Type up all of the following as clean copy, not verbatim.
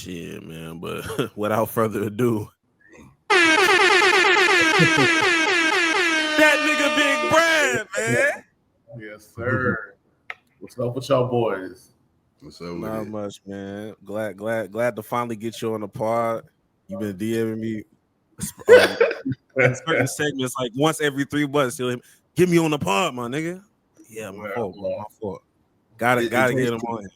Shit, man. But without further ado, that nigga Big Brad, man. Yes, sir. What's up with y'all boys? What's up with Not much, man. Glad to finally get you on the pod. You've been DMing me in certain segments like once every 3 months. He'll get me on the pod, my nigga. Yeah, my fault, bro. My fault. Gotta get him on.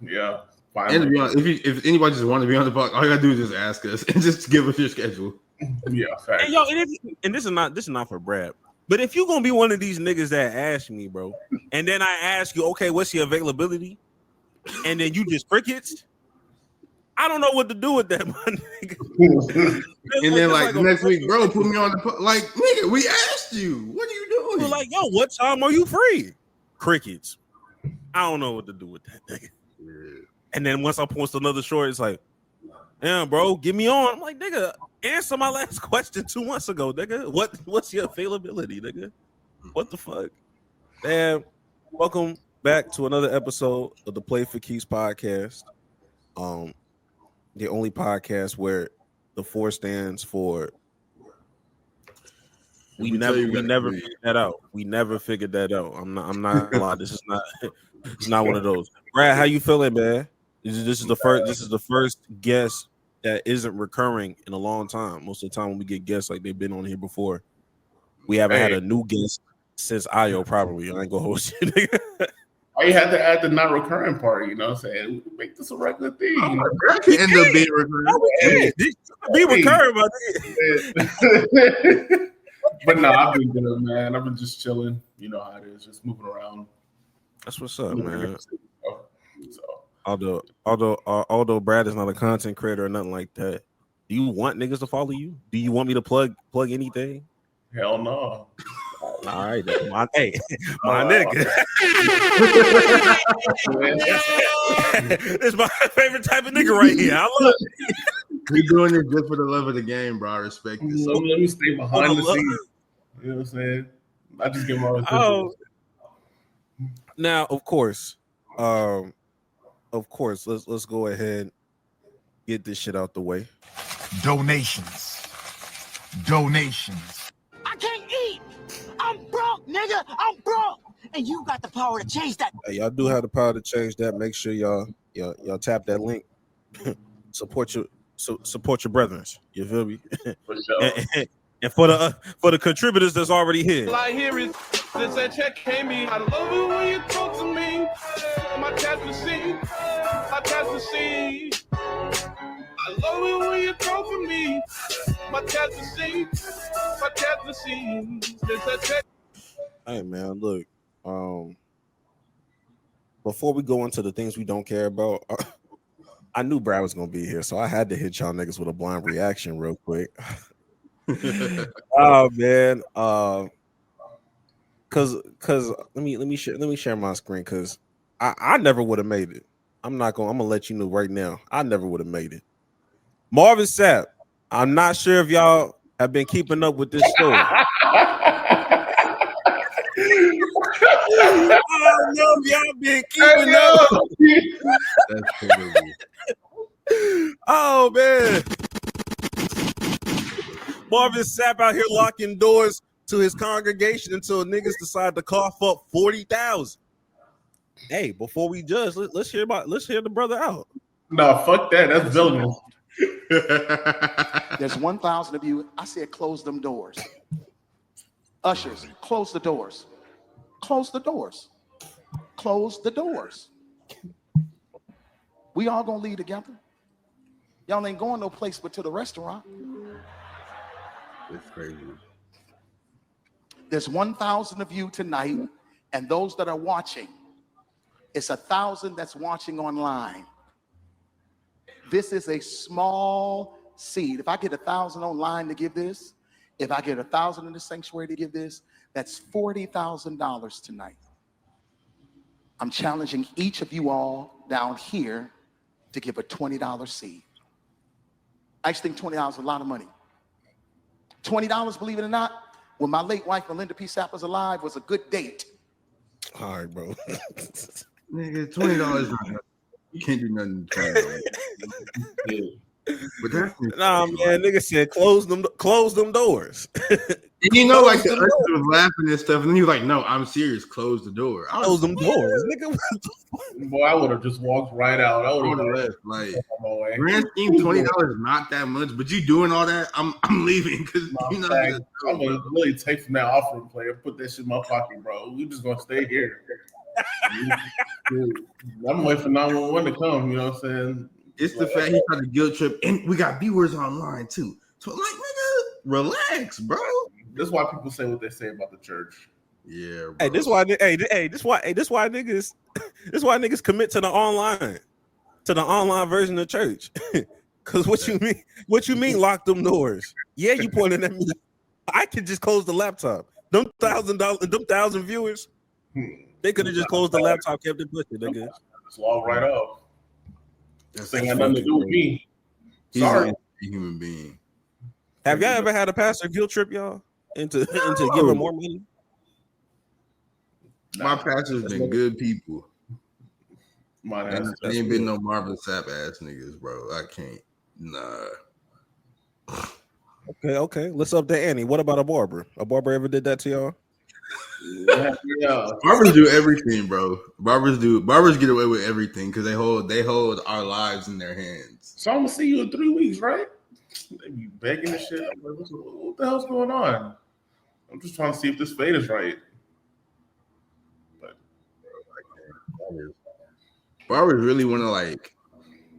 Yeah. And to be honest, if anybody just want to be on the podcast, all you gotta do is just ask us and just give us your schedule. Yeah, fact. And yo, and this is not for Brad. But if you're gonna be one of these niggas that ask me, bro, and then I ask you, okay, what's your availability? And then you just crickets, I don't know what to do with that, my nigga. And then like the next week, bro, put me on the like, nigga, we asked you. What are you doing? We're like, yo, what time are you free? Crickets. I don't know what to do with that nigga. Yeah. And then once I post another short, it's like, damn, bro, get me on. I'm like, nigga, answer my last question 2 months ago, nigga. What's your availability, nigga? What the fuck? Damn. Welcome back to another episode of the Play for Keys podcast. The only podcast where the 4 stands for we never figured that out. We never figured that out. I'm not gonna lie. This is not it's not one of those. Brad, how you feeling, man? This is the first guest that isn't recurring in a long time. Most of the time when we get guests, like they've been on here before, we haven't had a new guest since Ayo probably. I ain't gonna host you, nigga. Oh, you had to add the not recurring part, you know what I'm saying? Make this a regular thing. End up being recurring. Be recurring, my nigga. But no, I've been good, man. I've been just chilling. You know how it is, just moving around. That's what's up, man. So. Although Brad is not a content creator or nothing like that, do you want niggas to follow you? Do you want me to plug anything? Hell no. All right, my nigga. It's my favorite type of nigga right here. I love it. We doing it just for the love of the game, bro. I respect this. Let me stay behind the scenes. You know what I'm saying? I just get my attention. Now, of course, let's go ahead and get this shit out the way. Donations. I can't eat. I'm broke, nigga. I'm broke. And you got the power to change that. Hey, y'all do have the power to change that. Make sure y'all tap that link. Support your brethren. You feel me? For sure. And for the contributors that's already here. All I hear is this that check came me. I love it when you talk to me. My cat's the scene. I love it when you talk to me. My cat's the scene. This that check. Hey man, look. Before we go into the things we don't care about, I knew Brad was gonna be here, so I had to hit y'all niggas with a blind reaction real quick. Oh man, cause let me share my screen because I never would have made it. I'm gonna let you know right now. I never would have made it. Marvin Sapp, I'm not sure if y'all have been keeping up with this story. I don't know if y'all been keeping up. That's crazy. Oh man. Marvin Sapp out here locking doors to his congregation until niggas decide to cough up 40,000. Hey, before we judge, let's hear the brother out. No, fuck that. That's villainous. There's 1,000 of you. I said close them doors. Ushers, close the doors. Close the doors. Close the doors. We all gonna leave together. Y'all ain't going no place but to the restaurant. It's crazy. There's 1,000 of you tonight, and those that are watching, it's 1,000 that's watching online. This is a small seed. If I get 1,000 online to give this, if I get 1,000 in the sanctuary to give this, that's $40,000 tonight. I'm challenging each of you all down here to give a $20 seed. I just think $20 is a lot of money. $20, believe it or not, when my late wife, Melinda P. Sapp, was alive, was a good date. All right, bro. Nigga, $20. You can't do nothing to Yeah. But that's Nah, man, nigga said close them doors. And you know, like Close the them others doors. was laughing and stuff, and then he was like, "No, I'm serious. Close the door." I Close was them doors, nigga. Boy, I would have just walked right out. I would have left. Like, on my way. grand scheme, $20 not that much, but you doing all that, I'm leaving because you know. I'm gonna really take from that offering player, put that shit in my pocket, bro. We just gonna stay here. I'm waiting for 911 to come. You know what I'm saying? It's the fact he tried to guilt trip, and we got viewers online too. So, like, nigga, relax, bro. That's why people say what they say about the church. Yeah, bro. Hey, this why niggas commit to the online version of church. Cause what you mean lock them doors? Yeah, you pointing at me. I could just close the laptop. Them $1,000 viewers, they could have just closed the laptop, kept it pushing, nigga. Just walk right off. That's ain't got nothing to do with me. Sorry, a human being. Have y'all ever had a pastor guilt trip y'all into giving more money? My pastors been good people. Mine ain't been no Marvin Sapp ass niggas, bro. I can't. Nah. Okay. Let's up to Annie. What about a barber? A barber ever did that to y'all? Yeah. Barbers do everything, bro. Barbers get away with everything because they hold our lives in their hands. So I'm gonna see you in 3 weeks, right? They be begging and shit. I'm like, what the hell's going on? I'm just trying to see if this fade is right. But barbers really one of like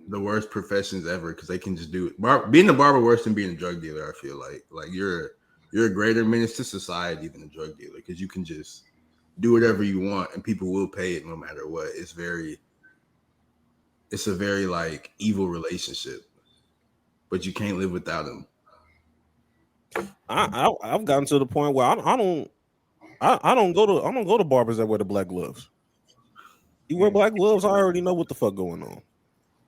the worst professions ever because they can just do it. Being a barber worse than being a drug dealer. I feel like you're a greater menace to society than a drug dealer because you can just do whatever you want and people will pay it no matter what. It's a very like evil relationship, but you can't live without them. I've gotten to the point where I don't go to barbers that wear the black gloves. You wear black gloves, I already know what the fuck going on.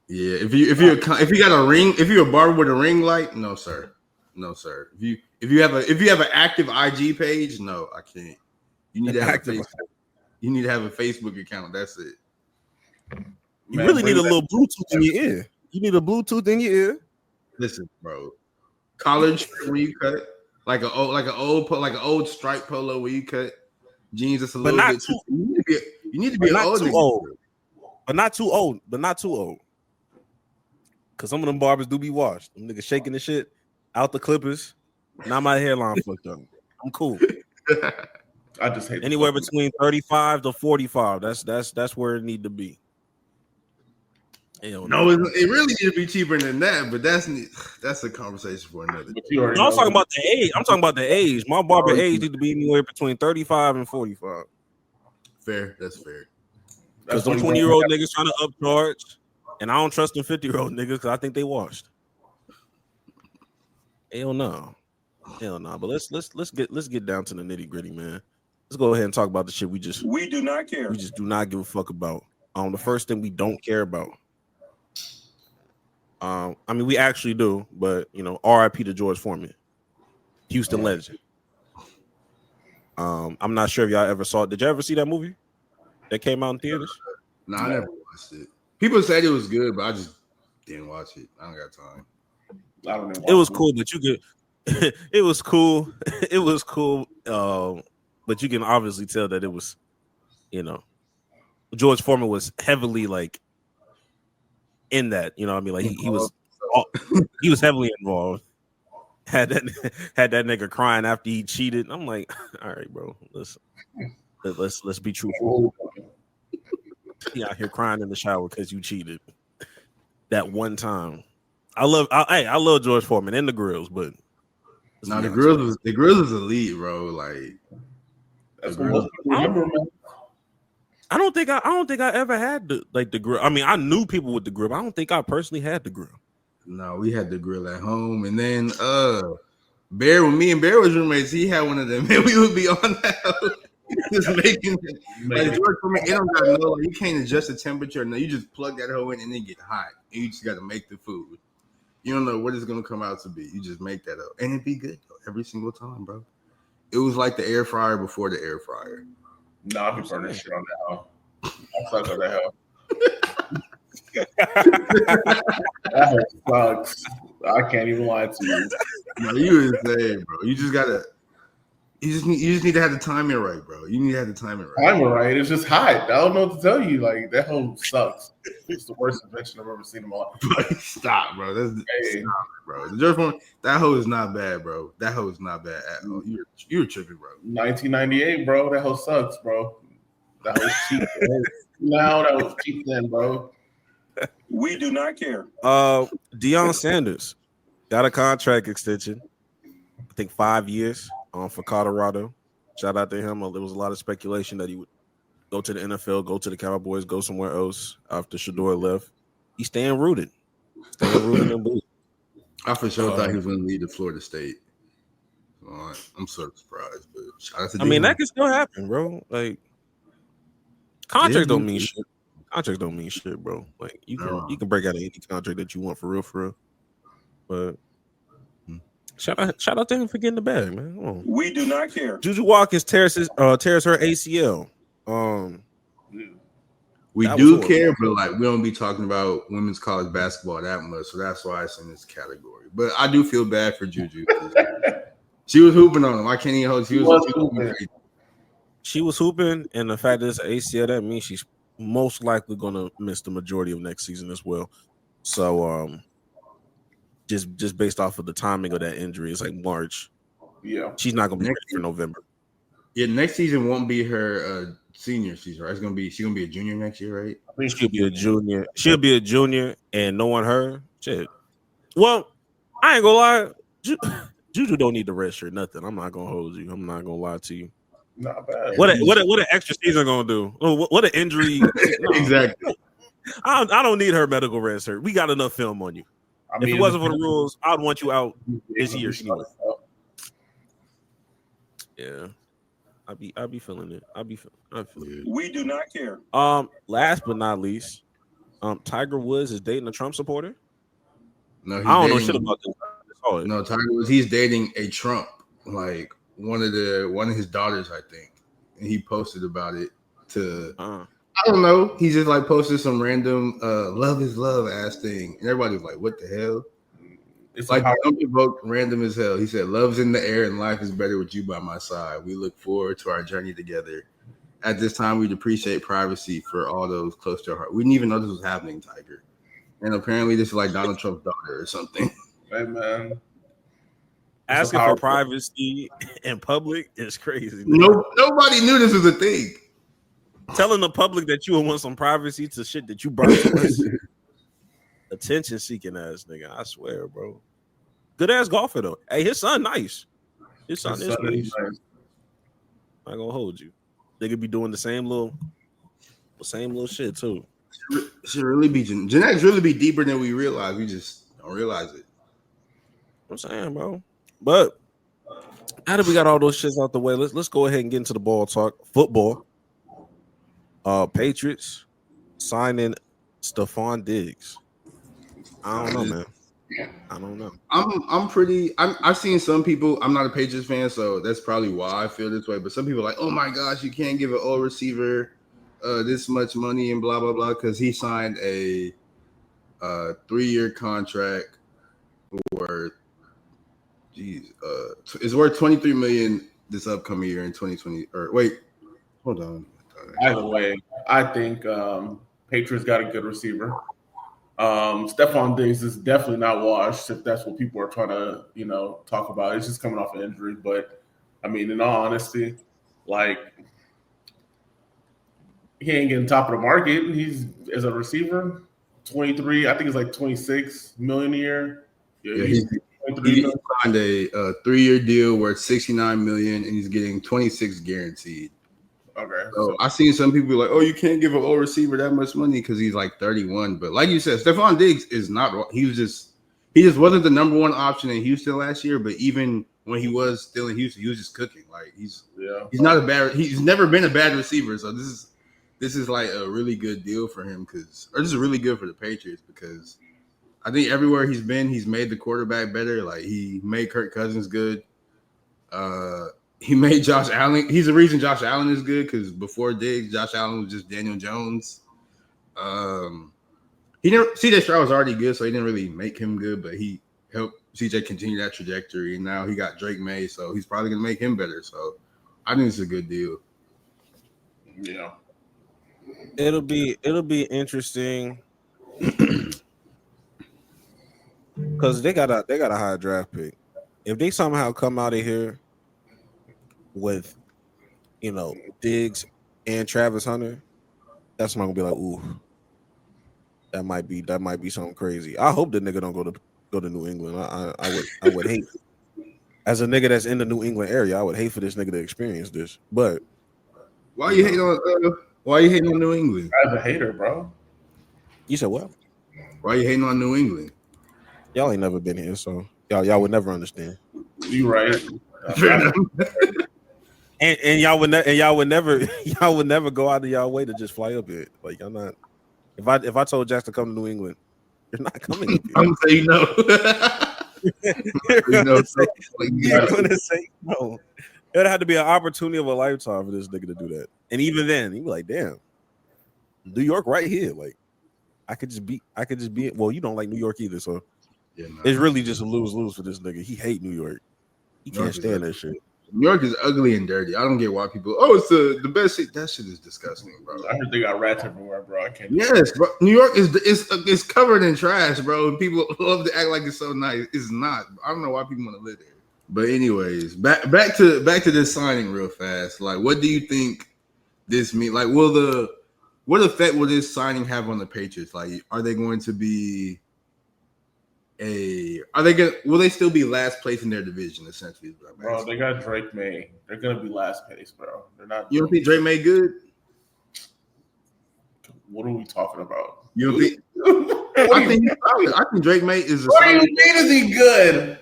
Yeah, if you got a ring, if you're a barber with a ring light, no sir. If you have an active IG page, no, I can't. You need to have you need to have a Facebook account. That's it. You really need a little Bluetooth in your ear. You need a Bluetooth in your ear. Listen, bro. College where you cut like an old striped polo where you cut jeans. That's a little bit too. You need to be not old, too old, but not too old. Cause some of them barbers do be washed. Them niggas shaking the shit out the clippers. Now my hairline fucked up. I'm cool. I just hate anywhere between 35 to 45. That's where it need to be. No, it really need to be cheaper than that, but that's a conversation for another day. No, I'm talking about the age. I'm talking about the age. My barber age need to be anywhere between 35 and 45. Fair, that's fair. Because them 20-year-old niggas trying to upcharge, and I don't trust them 50-year-old niggas because I think they washed. Hell no. But let's get down to the nitty gritty, man. Let's go ahead and talk about the shit we do not care. We just do not give a fuck about. The first thing we don't care about. I mean, we actually do, but R.I.P. to George Foreman, Houston legend. I'm not sure if y'all ever saw it. Did you ever see that movie that came out in theaters? No, I never watched it. People said it was good, but I just didn't watch it. I don't got time. I don't know. It was cool, but you could. It was cool. It was cool. But you can obviously tell that it was, George Foreman was heavily like in that. You know what I mean? Like he was heavily involved. Had that nigga crying after he cheated. I'm like, all right, bro. Let's be truthful. He out here crying in the shower because you cheated that one time. I love George Foreman and the Grills, but the Grills is elite, bro. Like that's what most people remember, man. I don't think I ever had the grill. I mean, I knew people with the grill, but I don't think I personally had the grill. No, we had the grill at home, and then Bear, when me and Bear was roommates, he had one of them, and we would be on that just making it. Like George Foreman, it don't got no, you can't adjust the temperature. No, you just plug that hoe in and it get hot, and you just got to make the food. You don't know what it's gonna come out to be. You just make that up, and it'd be good every single time, bro. It was like the air fryer before the air fryer. No, I be burning shit on that hell. I suck on that hell. That sucks. I can't even lie to you. No, you insane, bro. You just gotta. You just need to have the timing right, bro. You need to have the timing right. I'm right. It's just hot. I don't know what to tell you. Like that hoe sucks. It's the worst invention I've ever seen in my life. Stop, bro. That's Hey. stop, bro. The Jordan phone, that hoe is not bad, bro. That hoe is not bad at all. You're tripping, bro. 1998, bro. That hoe sucks, bro. That was cheap. Now that was cheap then, bro. We do not care. Deion Sanders got a contract extension. I think 5 years for Colorado. Shout out to him. There was a lot of speculation that he would go to the NFL, go to the Cowboys, go somewhere else after Shador left. He's staying rooted. Staying rooted and booted. I for sure thought he was going to lead to Florida State. I'm sort of surprised, but shout out to Deion. That can still happen, bro. Like contracts don't mean shit. Contracts don't mean shit, bro. Like you can break out any contract that you want for real. But shout out to him for getting the bag, man. Come on. We do not care. Juju Watkins tears her ACL. We do care, but like we don't be talking about women's college basketball that much, so that's why it's in this category. But I do feel bad for Juju. She was hooping on him. I can't even hold. She was hooping, and the fact that it's ACL, that means she's most likely going to miss the majority of next season as well. So, just based off of the timing of that injury, it's like March. Yeah, she's not going to be ready for November. Yeah, next season won't be her senior season, right? She's gonna be a junior next year, right? I think she'll be a junior. She'll be a junior, and knowing her, shit. Well, I ain't gonna lie, Juju don't need the rest or nothing. I'm not gonna hold you. I'm not gonna lie to you. Not bad. What an extra season gonna do? What an injury? Exactly. I don't need her medical rest. We got enough film on you. If it wasn't for the rules, I'd want you out this year. Yeah. I'll be feeling it. I'll be feeling it. We do not care. Last but not least, Tiger Woods is dating a Trump supporter. No, I don't know shit about this. No, Tiger Woods, he's dating a Trump, like one of his daughters, I think. And he posted about it to I don't know. He just like posted some random love is love ass thing. And everybody was like, what the hell? It's like random as hell. He said, love's in the air and life is better with you by my side. We look forward to our journey together. At this time, we'd appreciate privacy for all those close to our heart. We didn't even know this was happening, Tiger. And apparently this is like Donald Trump's daughter or something. Hey, man. Asking for privacy in public is crazy. Nobody knew this was a thing. Telling the public that you would want some privacy to shit that you brought to us. Attention seeking ass nigga, I swear, bro. Good ass golfer though. Hey, his son nice. His son is nice. I'm not gonna hold you. They could be doing the same little shit too. Should really be genetics really be deeper than we realize. We just don't realize it. I'm saying, bro. But now that we got all those shits out the way, let's go ahead and get into the ball talk. Football. Patriots signing Stefon Diggs. I don't know, man. I don't know. I've seen some people. I'm not a Patriots fan, so that's probably why I feel this way. But some people are like, oh my gosh, you can't give an old receiver this much money and blah blah blah because he signed a 3-year contract for it's worth $23 million this upcoming year in 2020. Or wait, hold on. Either way, I think Patriots got a good receiver. Stefon Diggs is definitely not washed if that's what people are trying to, talk about. It's just coming off an injury. But I mean, in all honesty, like he ain't getting top of the market. He's as a receiver, 23, I think it's like 26 million a year. Yeah, he signed a 3-year deal worth $69 million and he's getting 26 guaranteed. Okay. So I seen some people be like, oh, you can't give an old receiver that much money because he's like 31. But like you said, Stefon Diggs is not. He just wasn't the number one option in Houston last year. But even when he was still in Houston, he was just cooking. Like he's not a bad. He's never been a bad receiver. So this is like a really good deal for him this is really good for the Patriots because I think everywhere he's been, he's made the quarterback better. Like he made Kirk Cousins good. He made Josh Allen. He's the reason Josh Allen is good because before Diggs, Josh Allen was just Daniel Jones. CJ Stroud was already good, so he didn't really make him good, but he helped CJ continue that trajectory. And now he got Drake May, so he's probably gonna make him better. So I think it's a good deal. Yeah. It'll be interesting because they got a high draft pick. If they somehow come out of here with, Diggs and Travis Hunter, that's not gonna be like, ooh, that might be something crazy. I hope the nigga don't go to New England. I would hate, as a nigga that's in the New England area, I would hate for this nigga to experience this. But why you hating on New England? As a hater, bro. You said what? Why you hating on New England? Y'all ain't never been here, so y'all would never understand. You right. And y'all would never go out of y'all way to just fly up here. Like, I'm not. If I told Jax to come to New England, you're not coming up here. I'm gonna say no. You're gonna say no. It would have to be an opportunity of a lifetime for this nigga to do that. And even then, he'd be like, damn, New York right here. Like, I could just be. Well, you don't like New York either, so it's really just a lose-lose for this nigga. He hate New York. He can't stand that shit. New York is ugly and dirty. I don't get why people. Oh, it's the best shit. That shit is disgusting, bro. I heard they got rats everywhere, bro. I can't. Yes, bro. New York is covered in trash, bro. And people love to act like it's so nice. It's not. I don't know why people want to live there. But anyways, back to this signing real fast. Like, what do you think this mean? Like, what effect will this signing have on the Patriots? Like, are they going to be will they still be last place in their division, essentially? Bro, they got Drake May. They're gonna be last place, bro. They're not. You don't think Drake May good? What are we talking about? You don't think? I think Drake May is. What do you mean is he good?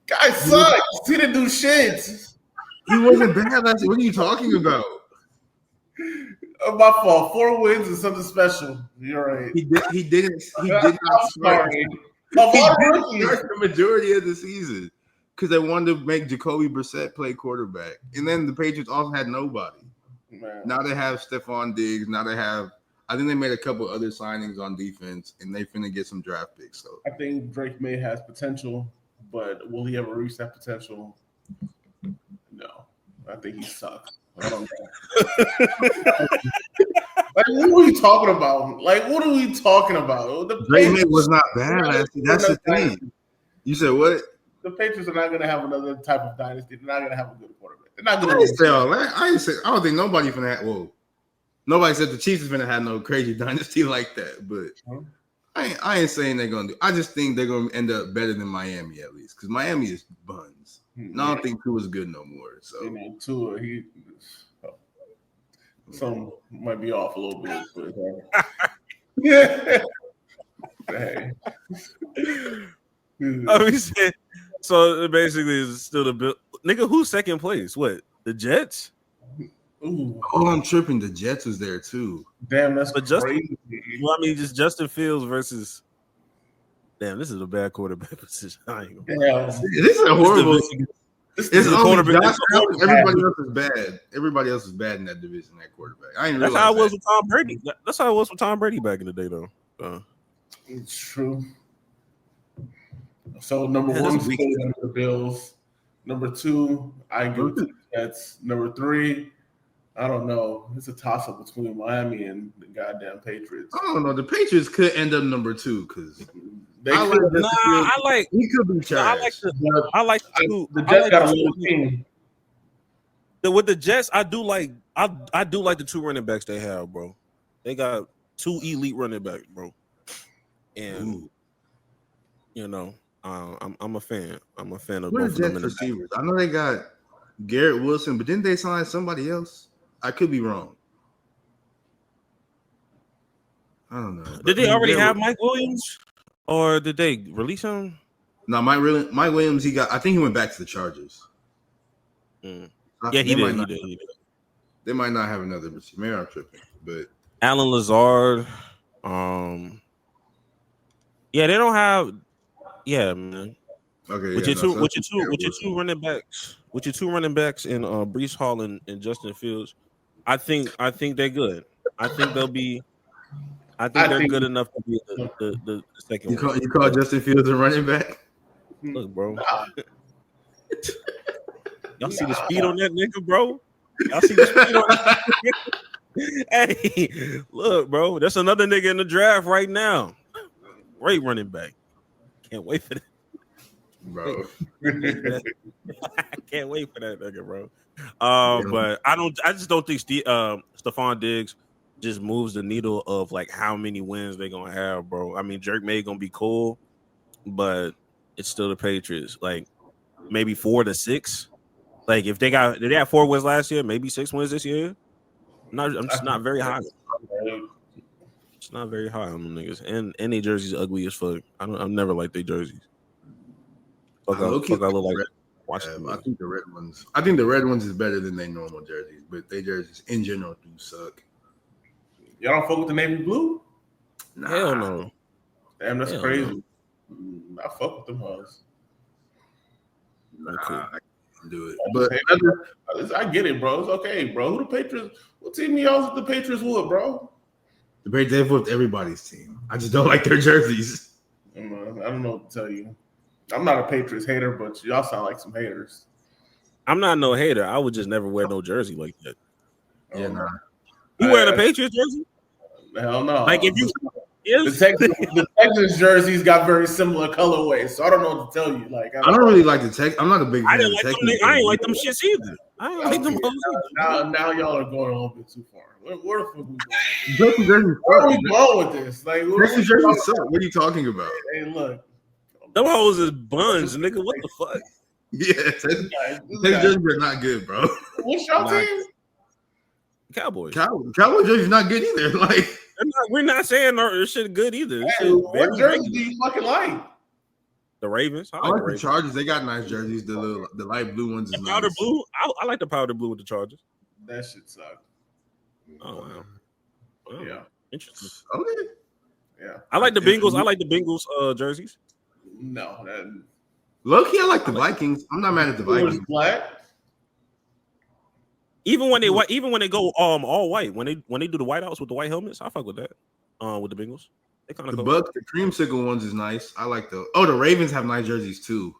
Guy sucks. He didn't do shit. He wasn't bad last year. What are you talking about? My fault. 4 wins is something special. You're right. He did not start. He didn't start the majority of the season because they wanted to make Jacoby Brissett play quarterback. And then the Patriots also had nobody. Man. Now they have Stefon Diggs. Now they have, I think they made a couple other signings on defense, and they finna get some draft picks. So I think Drake May has potential, but will he ever reach that potential? No. I think he sucks. I don't know. Like, what are we talking about? Drake May was not bad last year. That's the thing. You said what? The Patriots are not going to have another type of dynasty. They're not going to have a good quarterback. They're not I going didn't say all that. I don't think nobody finna have. Whoa, nobody said the Chiefs is finna have no crazy dynasty like that. But I ain't saying they're gonna do. I just think they're gonna end up better than Miami at least, because Miami is buns. And I don't think Tua's good no more. So Tua, some might be off a little bit, but yeah. Hey. So basically, it's still the bill. Nigga, who's second place? What? The Jets? Ooh. Oh, I'm tripping. The Jets was there too. Damn, that's but crazy. Just Justin Fields versus. Damn, this is a bad quarterback position. I ain't gonna This is a horrible. It's only quarterback. Josh Allen. Everybody else is bad. Everybody else is bad in that division. That quarterback. I ain't realize That's how it was that. with Tom Brady. That's how it was with Tom Brady back in the day, though. It's true. So number one, the Bills. Number 2, I give it to the Jets. Number 3, I don't know. It's a toss up between Miami and the goddamn Patriots. I don't know. The Patriots could end up number 2 because he could be trash. The Jets got a little team. With the Jets, I do like the 2 running backs they have, bro. They got 2 elite running backs, bro. And I'm a fan. I'm a fan of both of them. Receivers. I know they got Garrett Wilson, but didn't they sign somebody else? I could be wrong. I don't know. Did they already have Mike Williams, or did they release him? No, Mike Williams. I think he went back to the Chargers. Yeah, he did. They might not have another receiver. Maybe I'm tripping, but Alan Lazard. Yeah, they don't have. Yeah, man. Okay. With your two running backs, in Breece Hall and Justin Fields, I think they're good. I think they'll be I think they're good enough to be the second. You call Justin Fields a running back? Look, bro. Y'all see the speed on that nigga, bro? Y'all see the speed on that nigga? Hey, look, bro. There's another nigga in the draft right now. Great running back. Can't wait for that. Bro. I can't wait for that nigga, bro. But I just don't think Stefon Diggs just moves the needle of like how many wins they're gonna have, bro. I mean, Jerk May gonna be cool, but it's still the Patriots. Like maybe 4 to 6. Like if they had 4 wins last year, maybe 6 wins this year. I'm just not very high. It's not very high on them niggas, and their jerseys ugly as fuck. I've never liked their jerseys. I look like. I think the red ones. I think the red ones is better than their normal jerseys, but their jerseys in general do suck. Y'all don't fuck with the navy blue? Nah. Hell no. Damn, that's Hell crazy. I fuck with them hoes. Nah, I can't do it. But I get it, bro. It's okay, bro. Who the Patriots? What team y'all the Patriots with, bro? The Patriots, they've flipped everybody's team. I just don't like their jerseys. I don't know what to tell you. I'm not a Patriots hater, but y'all sound like some haters. I'm not no hater. I would just never wear no jersey like that. Yeah, nah. You wearing a Patriots jersey? Hell no. Like if you the Texans jerseys got very similar colorways, so I don't know what to tell you. Like I don't really like the Texans. I'm not a big fan of the Texans. I ain't like them shits either. I ain't like them hoes either. Now y'all are going a little bit too far. Where the fuck we going? Where are we going with this? Like, Texans jerseys suck. What are you talking about? Hey, look. Them hoes is buns, nigga. What the fuck? Yeah, Texans jerseys are not good, bro. What's y'all team? Cowboys. Cowboys jerseys not good either. Like we're not saying this shit good either. Hey, what jersey do you fucking like? The Ravens. I like the Chargers. They got nice jerseys. The light blue ones is nice. Powder blue. I like the powder blue with the Chargers. That shit sucked. Oh wow. Yeah. Interesting. Okay. Yeah. I like the Bengals. I like the Bengals jerseys. No. Low key, I like the Vikings. I'm not mad at the Vikings. Black. Even when they go all white, when they do the whiteouts with the white helmets, I fuck with that. With the Bengals, they kind of the Bucks, the creamsicle ones is nice. I like the Ravens have nice jerseys too.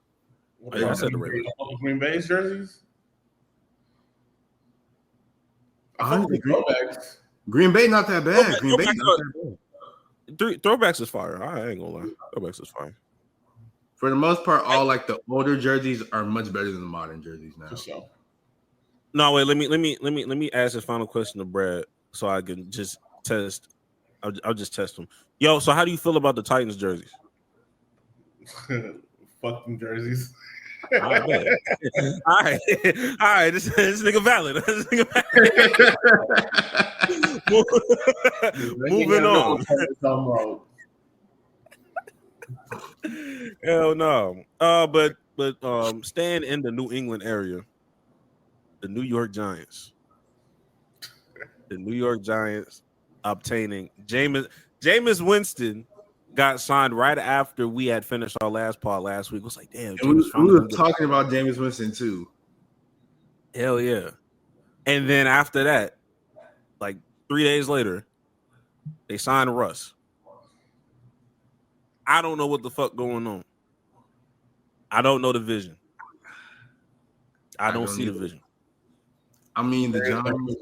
Yeah, I said the Ravens. Green Bay's jerseys. Green Bay not that bad. Green Bay not that bad. Throwbacks is fire. I ain't gonna lie. Throwbacks is fire. For the most part, all like the older jerseys are much better than the modern jerseys now. For sure. No, wait. Let me ask this final question to Brad, so I can just test. I'll just test them. Yo, so how do you feel about the Titans jerseys? Fuck them jerseys. All right. This nigga valid. This nigga valid. Moving on. Hell no. But staying in the New England area. The New York Giants. The New York Giants obtaining Jameis Winston got signed right after we had finished our last pod last week. It was like, damn. We were talking about Jameis Winston too. Hell yeah. And then after that, like 3 days later, they signed Russ. I don't know what the fuck going on. I don't know the vision. I don't see the vision. I mean, the Giants,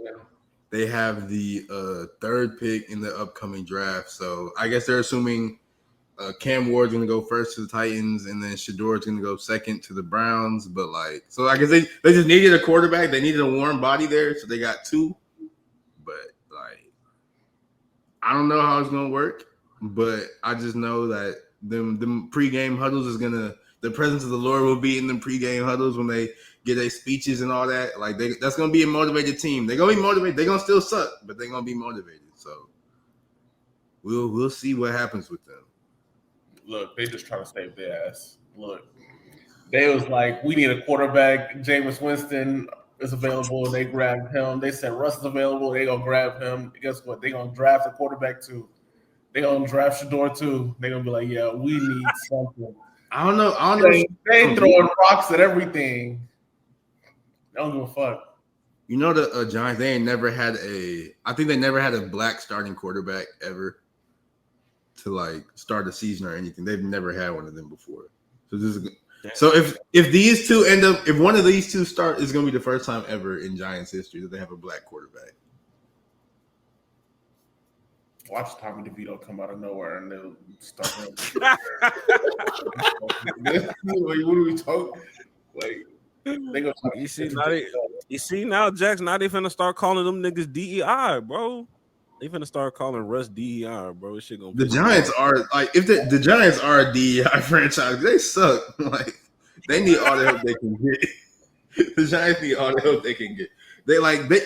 they have the third pick in the upcoming draft. So I guess they're assuming Cam Ward's going to go first to the Titans, and then Shador's going to go second to the Browns. But so I guess they just needed a quarterback. They needed a warm body there, so they got 2. But I don't know how it's going to work. But I just know that them pregame huddles is going to – the presence of the Lord will be in them pregame huddles when they get their speeches and all that. That's going to be a motivated team. They're going to be motivated. They're going to still suck, but they're going to be motivated. So we'll see what happens with them. Look, they just trying to save their ass. Look, they was like, we need a quarterback. Jameis Winston is available. They grabbed him. They said Russ is available. They going to grab him. Guess what? They going to draft a quarterback too. They going to draft Shador too. They're going to be like, yeah, we need something. I don't know. They throwing rocks at everything. They don't give a fuck. You know the Giants, I think they never had a black starting quarterback ever. to like start a season or anything. They've never had one of them before. So this is so if these two end up, if one of these two start, it's gonna be the first time ever in Giants history that they have a black quarterback. Watch Tommy DeVito come out of nowhere and they'll start. What are we talking? Like they go. You see now, Jackson. Now they finna start calling them niggas DEI, bro. They finna start calling Russ DEI, bro. This shit gonna. The Giants are like if the Giants are a DEI franchise, they suck. Like they need all the help they can get. The Giants need all the help they can get.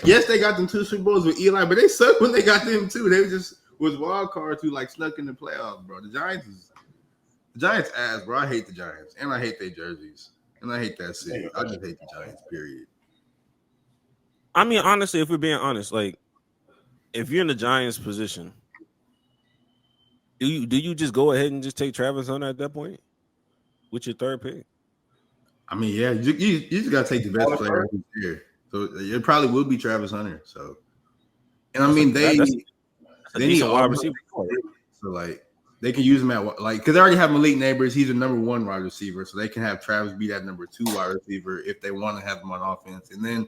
Yes, they got them 2 Super Bowls with Eli, but they suck when they got them too. They just was wild cards who like snuck in the playoffs, bro. The Giants ass, bro. I hate the Giants, and I hate their jerseys, and I hate that city. I just hate the Giants. Period. I mean, honestly, if we're being honest, like if you're in the Giants' position, do you just go ahead and just take Travis Hunter at that point with your 3rd pick? I mean, yeah, you just gotta take the best player here. So it probably will be Travis Hunter. So, and I mean they need a wide receiver. So like they can use him at like because they already have Malik Neighbors. He's a number 1 wide receiver, so they can have Travis be that number 2 wide receiver if they want to have him on offense. And then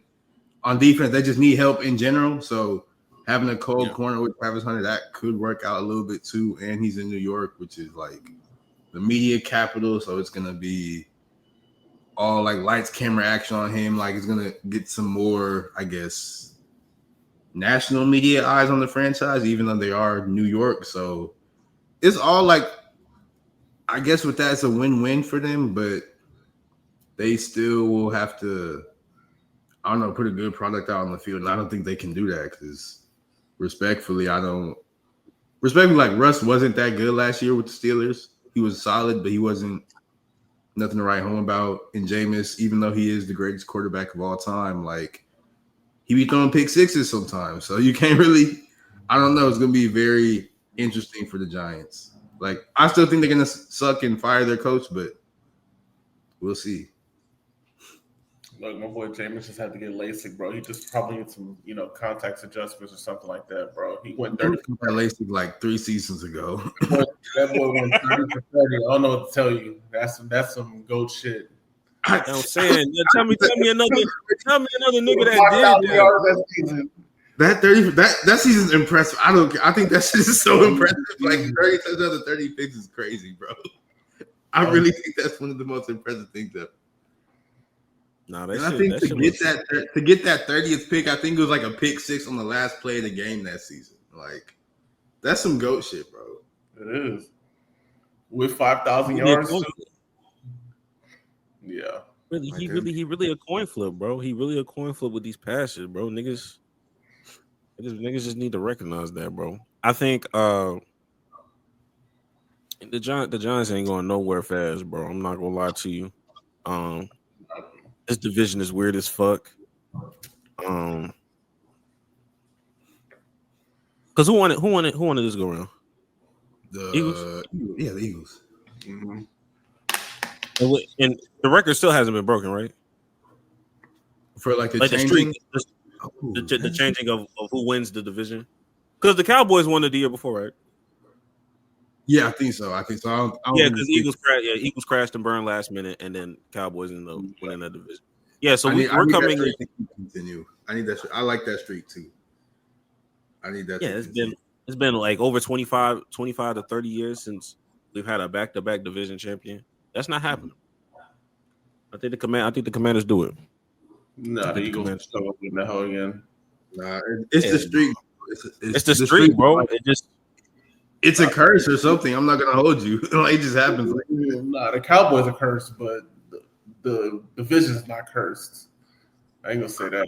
on defense, they just need help in general. So having a cold corner with Travis Hunter, that could work out a little bit too. And he's in New York, which is like the media capital, so it's gonna be all like lights, camera, action on him. Like it's gonna get some more, I guess, national media eyes on the franchise, even though they are New York. So it's all like, I guess with that, it's a win-win for them, but they still will have to, I don't know, put a good product out on the field. And I don't think they can do that because respectfully, like Russ wasn't that good last year with the Steelers. He was solid, but he wasn't nothing to write home about. And Jameis, even though he is the greatest quarterback of all time, like he be throwing pick sixes sometimes. So you can't really, I don't know. It's going to be very interesting for the Giants. Like I still think they're going to suck and fire their coach, but we'll see. Look, my boy Jameis just had to get LASIK, bro. He just probably needs some, contacts adjustments or something like that, bro. He went 30 for LASIK like 3 seasons ago. That boy went 30 for 30. I don't know what to tell you. That's some goat shit. I'm saying, tell me another nigga that did that. That season's impressive. I think that shit is so impressive. Like 30 touchdowns, 30 picks is crazy, bro. I really think that's one of the most impressive things ever. No, to get that 30th pick, I think it was like a pick 6 on the last play of the game that season. Like that's some goat shit, bro. It is. With 5,000 yards. Yeah. He really a coin flip, bro. He really a coin flip with these passes, bro. Niggas just need to recognize that, bro. I think the Giants ain't going nowhere fast, bro. I'm not gonna lie to you. This division is weird as fuck. Because who won it this go round? The Eagles? Yeah, the Eagles. Mm-hmm. And the record still hasn't been broken, right? For like the changing, the changing of who wins the division. Because the Cowboys won it the year before, right? Yeah, I think so. Because Eagles crashed and burned last minute, and then Cowboys ended up winning that division. Yeah, so we're coming in. Continue. I need that. I like that streak too. I need that. Yeah, it's been like over 25 to 30 years since we've had a back-to-back division champion. That's not happening. I think the Commanders do it. No, the Eagles still in the hell again. Nah, it's the streak. It's the streak, bro. It's a curse or something. I'm not gonna hold you. It just happens. Nah, the Cowboys are cursed, but the division is not cursed. I ain't gonna say that.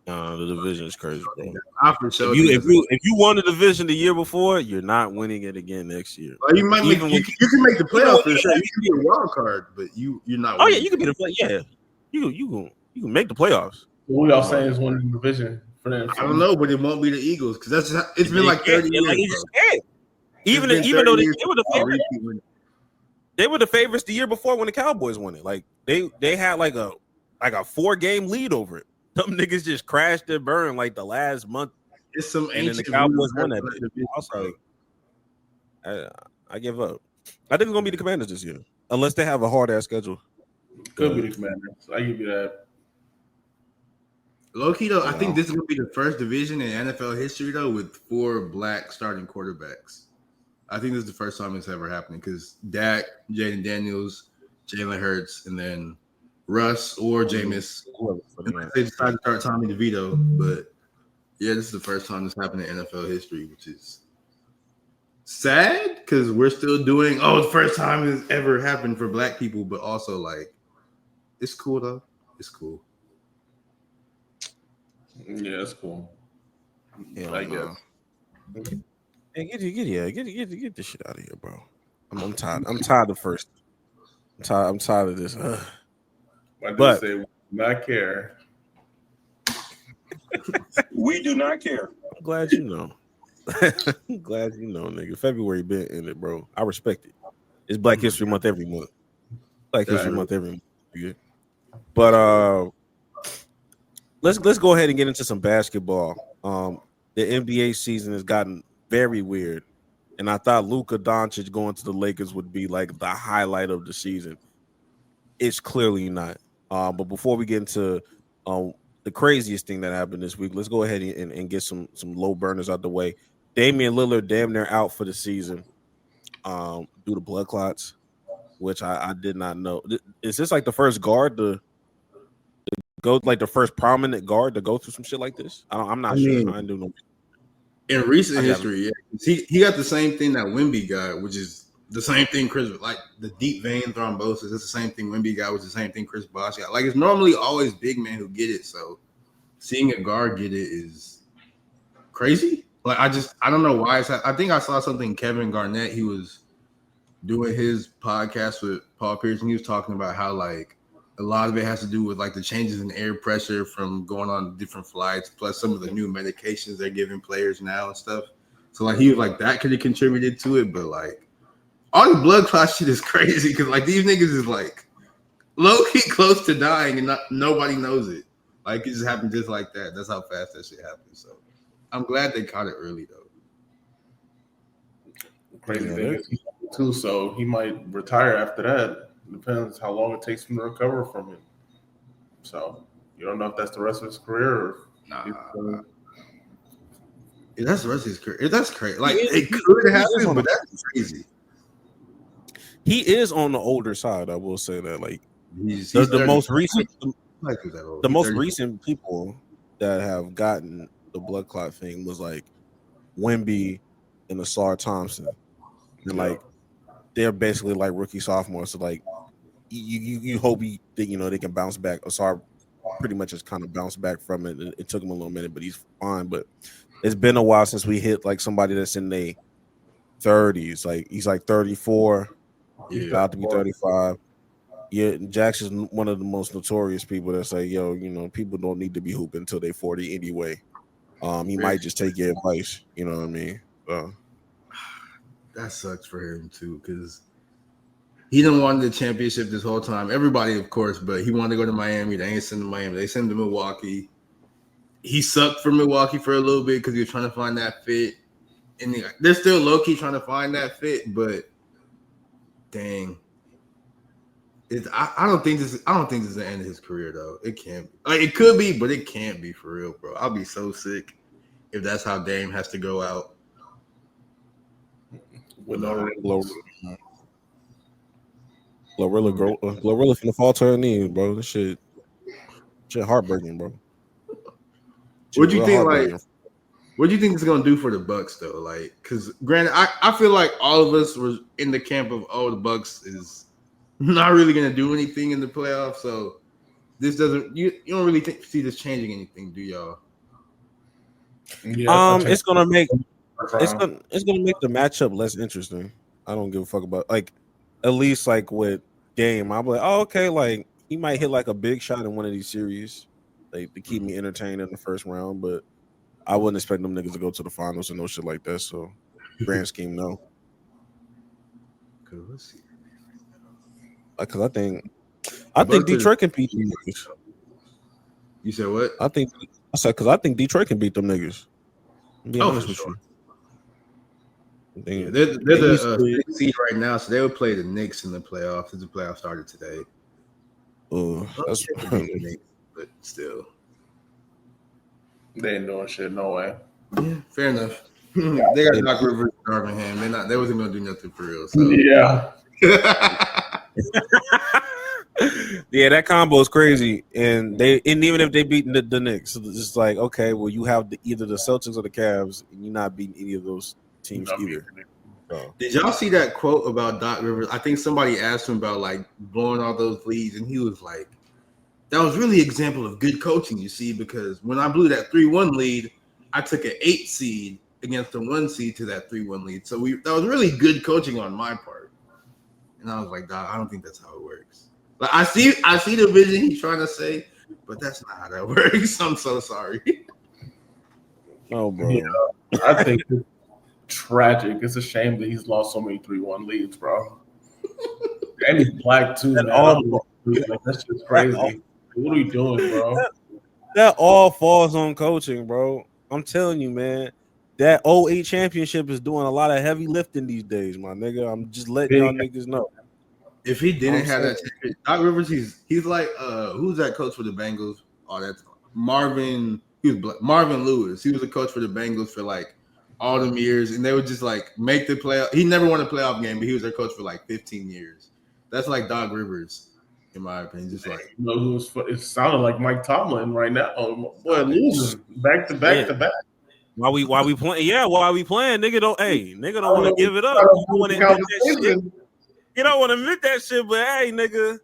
The division is cursed, bro. If you won the division the year before, you're not winning it again next year. Well, you can make the playoffs for sure. You can be a wild card, but you're not. Oh yeah, you can be the play. Yeah, you can make the playoffs. What y'all saying is winning the division for them? I don't know, but it won't be the Eagles because it's been like 30 years. Even though they were the favorites, they were the favorites the year before when the Cowboys won it. Like they had like a 4-game lead over it. Some niggas just crashed and burned like the last month. It's some and then the Cowboys won that. I give up. I think it's gonna be the Commanders this year, unless they have a hard ass schedule. Could be the Commanders. I give you that. Low key though, I think this is gonna be the first division in NFL history though with 4 black starting quarterbacks. I think this is the first time it's ever happening because Dak, Jaden Daniels, Jalen Hurts, and then Russ or Jameis. They decided to start Tommy DeVito, but yeah, this is the first time this happened in NFL history, which is sad because we're still doing. Oh, the first time it's ever happened for black people, but also like it's cool though. It's cool. Yeah, it's cool. Yeah, I guess. Hey, get this shit out of here, bro. I'm tired. I'm tired of first. I'm tired of this. I did say we do not care. We do not care. I'm glad you know. I'm glad you know, nigga. February been in it, bro. I respect it. It's Black History Month every month. Black History Month every month. Nigga. But let's go ahead and get into some basketball. The NBA season has gotten very weird, and I thought Luka Doncic going to the Lakers would be like the highlight of the season. It's clearly not. But before we get into the craziest thing that happened this week, let's go ahead and get some low burners out the way. Damian Lillard damn near out for the season due to blood clots, which I did not know. Is this like the first guard to go, like the first prominent guard to go through some shit like this? I'm not sure. I didn't do no. In recent history, yeah, he got the same thing that Wemby got, which is the same thing Chris, like the deep vein thrombosis. It's the same thing Wemby got, which is the same thing Chris Bosh got. Like it's normally always big men who get it. So seeing a guard get it is crazy. Like I don't know why. I think I saw something Kevin Garnett. He was doing his podcast with Paul Pierce, and he was talking about how like a lot of it has to do with like the changes in air pressure from going on different flights, plus some of the new medications they're giving players now and stuff. So like he was like that could have contributed to it, but like all the blood clot shit is crazy because like these niggas is like low key close to dying and nobody knows it. Like it just happened just like that. That's how fast that shit happened. So I'm glad they caught it early though. Crazy thing is too, so he might retire after that. Depends how long it takes him to recover from it. So you don't know if that's the rest of his career or Yeah, that's the rest of his career. That's crazy. Like it could happen, but that's crazy. He is on the older side. I will say that. Like he's the most recent, the most recent people that have gotten the blood clot thing was like Wemby and Asar Thompson, and like they're basically like rookie sophomores. So like you hope that they can bounce back. Asar pretty much has kind of bounced back from it. It took him a little minute, but he's fine. But it's been a while since we hit like somebody that's in their 30s. Like he's like 34, he's about to be 35. Yeah, Jackson's one of the most notorious people that say, yo, people don't need to be hooping until they're 40 anyway. He might just take your advice. You know what I mean? That sucks for him too, because he didn't want the championship this whole time. Everybody, of course, but he wanted to go to Miami. They ain't send him to Miami. They sent him to Milwaukee. He sucked for Milwaukee for a little bit because he was trying to find that fit. And they're still low-key trying to find that fit, but dang. I don't think this is the end of his career though. It can't be. Like it could be, but it can't be for real, bro. I'll be so sick if that's how Dame has to go out. With no Glorilla finna fall to her knees, bro. This shit heartbreaking, bro. What do you think? Like, what do you think it's gonna do for the Bucks though? Like, because granted, I feel like all of us were in the camp of the Bucks is not really gonna do anything in the playoffs. So this doesn't. You don't really see this changing anything, do y'all? Yeah, it's gonna make the matchup less interesting. I don't give a fuck about like at least like with Dame. I'm like, oh okay, like he might hit like a big shot in one of these series, like to keep me entertained in the first round. But I wouldn't expect them niggas to go to the finals and no shit like that. So grand scheme, no. Because I think Detroit can beat them niggas. You said what? I said because I think Detroit can beat them niggas. Be honest with you. They're the seed right now, so they would play the Knicks in the playoffs. The playoffs started today. That's but still, they ain't doing shit. No way. Yeah, fair enough. They got Doc Rivers, Darvingham. They wasn't gonna do nothing for real. So yeah. Yeah, that combo is crazy, and even if they beat the Knicks, it's just like, okay, well, you have either the Celtics or the Cavs, and you're not beating any of those teams either. So. Did y'all see that quote about Doc Rivers? I think somebody asked him about like blowing all those leads, and he was like, "That was really an example of good coaching, you see, because when I blew that 3-1 lead, I took an 8 seed against the 1 seed to that 3-1 lead. So that was really good coaching on my part." And I was like, "Doc, I don't think that's how it works." Like I see the vision he's trying to say, but that's not how that works. I'm so sorry. Oh, bro. Yeah, I think it's tragic. It's a shame that he's lost so many 3-1 leads, bro. And he's black too, man. Like, that's just crazy. What are you doing, bro? That all falls on coaching, bro. I'm telling you, man. That 08 championship is doing a lot of heavy lifting these days, my nigga. I'm just letting y'all niggas know. If he didn't have that, Doc Rivers, he's like who's that coach for the Bengals? Oh, that's Marvin. He was Marvin Lewis. He was a coach for the Bengals for like all them years, and they would just like make the playoff. He never won a playoff game, but he was their coach for like 15 years. That's like Doc Rivers, in my opinion. Just like it sounded like Mike Tomlin right now. Oh, boy, losing back to back to back. Why we playing? Yeah, why we playing? Nigga don't want to give it up. You don't want to admit that shit. You don't want to admit that shit, but hey, nigga.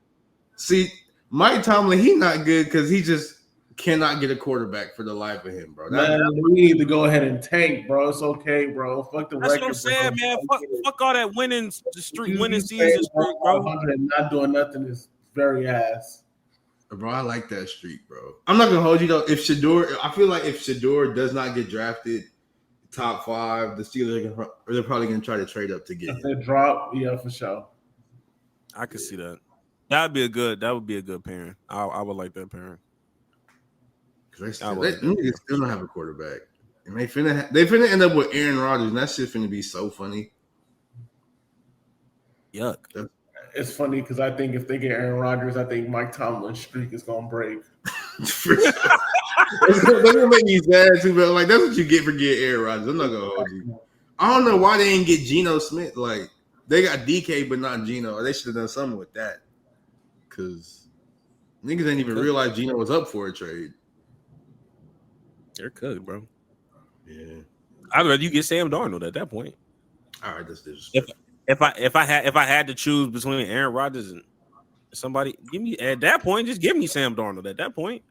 See, Mike Tomlin, he not good because he just cannot get a quarterback for the life of him, bro. Man, we need to go ahead and tank, bro. It's okay, bro. Fuck the That's record. That's what I'm saying, man. Fuck all that winning season streak, bro. Not doing nothing is very ass. Bro, I like that streak, bro. I'm not gonna hold you though. I feel like if Shador does not get drafted top 5, the Steelers they're probably gonna try to trade up to get him. They drop, yeah, for sure. I could see that. That would be a good pairing. I would like that pairing. Because they still don't have a quarterback, and they finna end up with Aaron Rodgers, and that shit finna be so funny. Yuck. It's funny because I think if they get Aaron Rodgers, I think Mike Tomlin's streak is gonna break. They're gonna make me sad too, but like that's what you get for getting Aaron Rodgers. I'm not gonna hold you. I don't know why they didn't get Geno Smith. Like they got DK, but not Geno. They should have done something with that. Cause niggas didn't even realize Geno was up for a trade. They're cooked, bro. Yeah. I'd rather you get Sam Darnold at that point. All right, that's if I had to choose between Aaron Rodgers and somebody, at that point, just give me Sam Darnold at that point.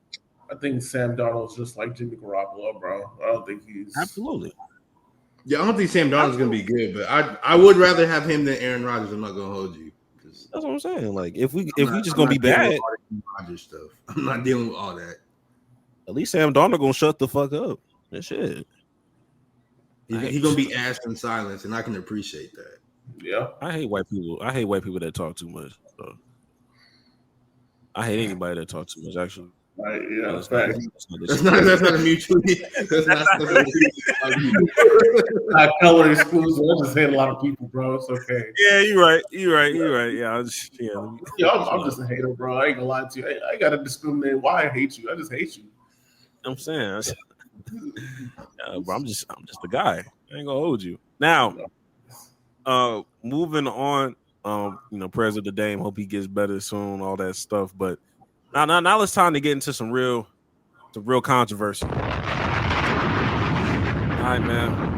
I think Sam Darnold's just like Jimmy Garoppolo, bro. I don't think he's absolutely. Yeah, I don't think Sam Darnold's gonna be good, but I would rather have him than Aaron Rodgers. I'm not gonna hold you. That's what I'm saying. Like if we just gonna be bad, Rodgers stuff. I'm not dealing with all that. At least Sam Darnold gonna shut the fuck up. That shit. He gonna be asked in silence, and I can appreciate that. Yeah, I hate white people. I hate white people that talk too much. So. I hate anybody that talks too much. Actually, right? Yeah, that's not a mutually. That's not color exclusive. I just hate a lot of people, bro. It's okay. Yeah, you're right. Yeah, I'm just a hater, bro. I ain't gonna lie to you. I gotta discriminate why I hate you. I just hate you. I'm saying, bro, I'm just a guy. I ain't gonna hold you. Now, moving on. Prayers of the Dame. Hope he gets better soon. All that stuff. But now it's time to get into some real controversy. All right, man.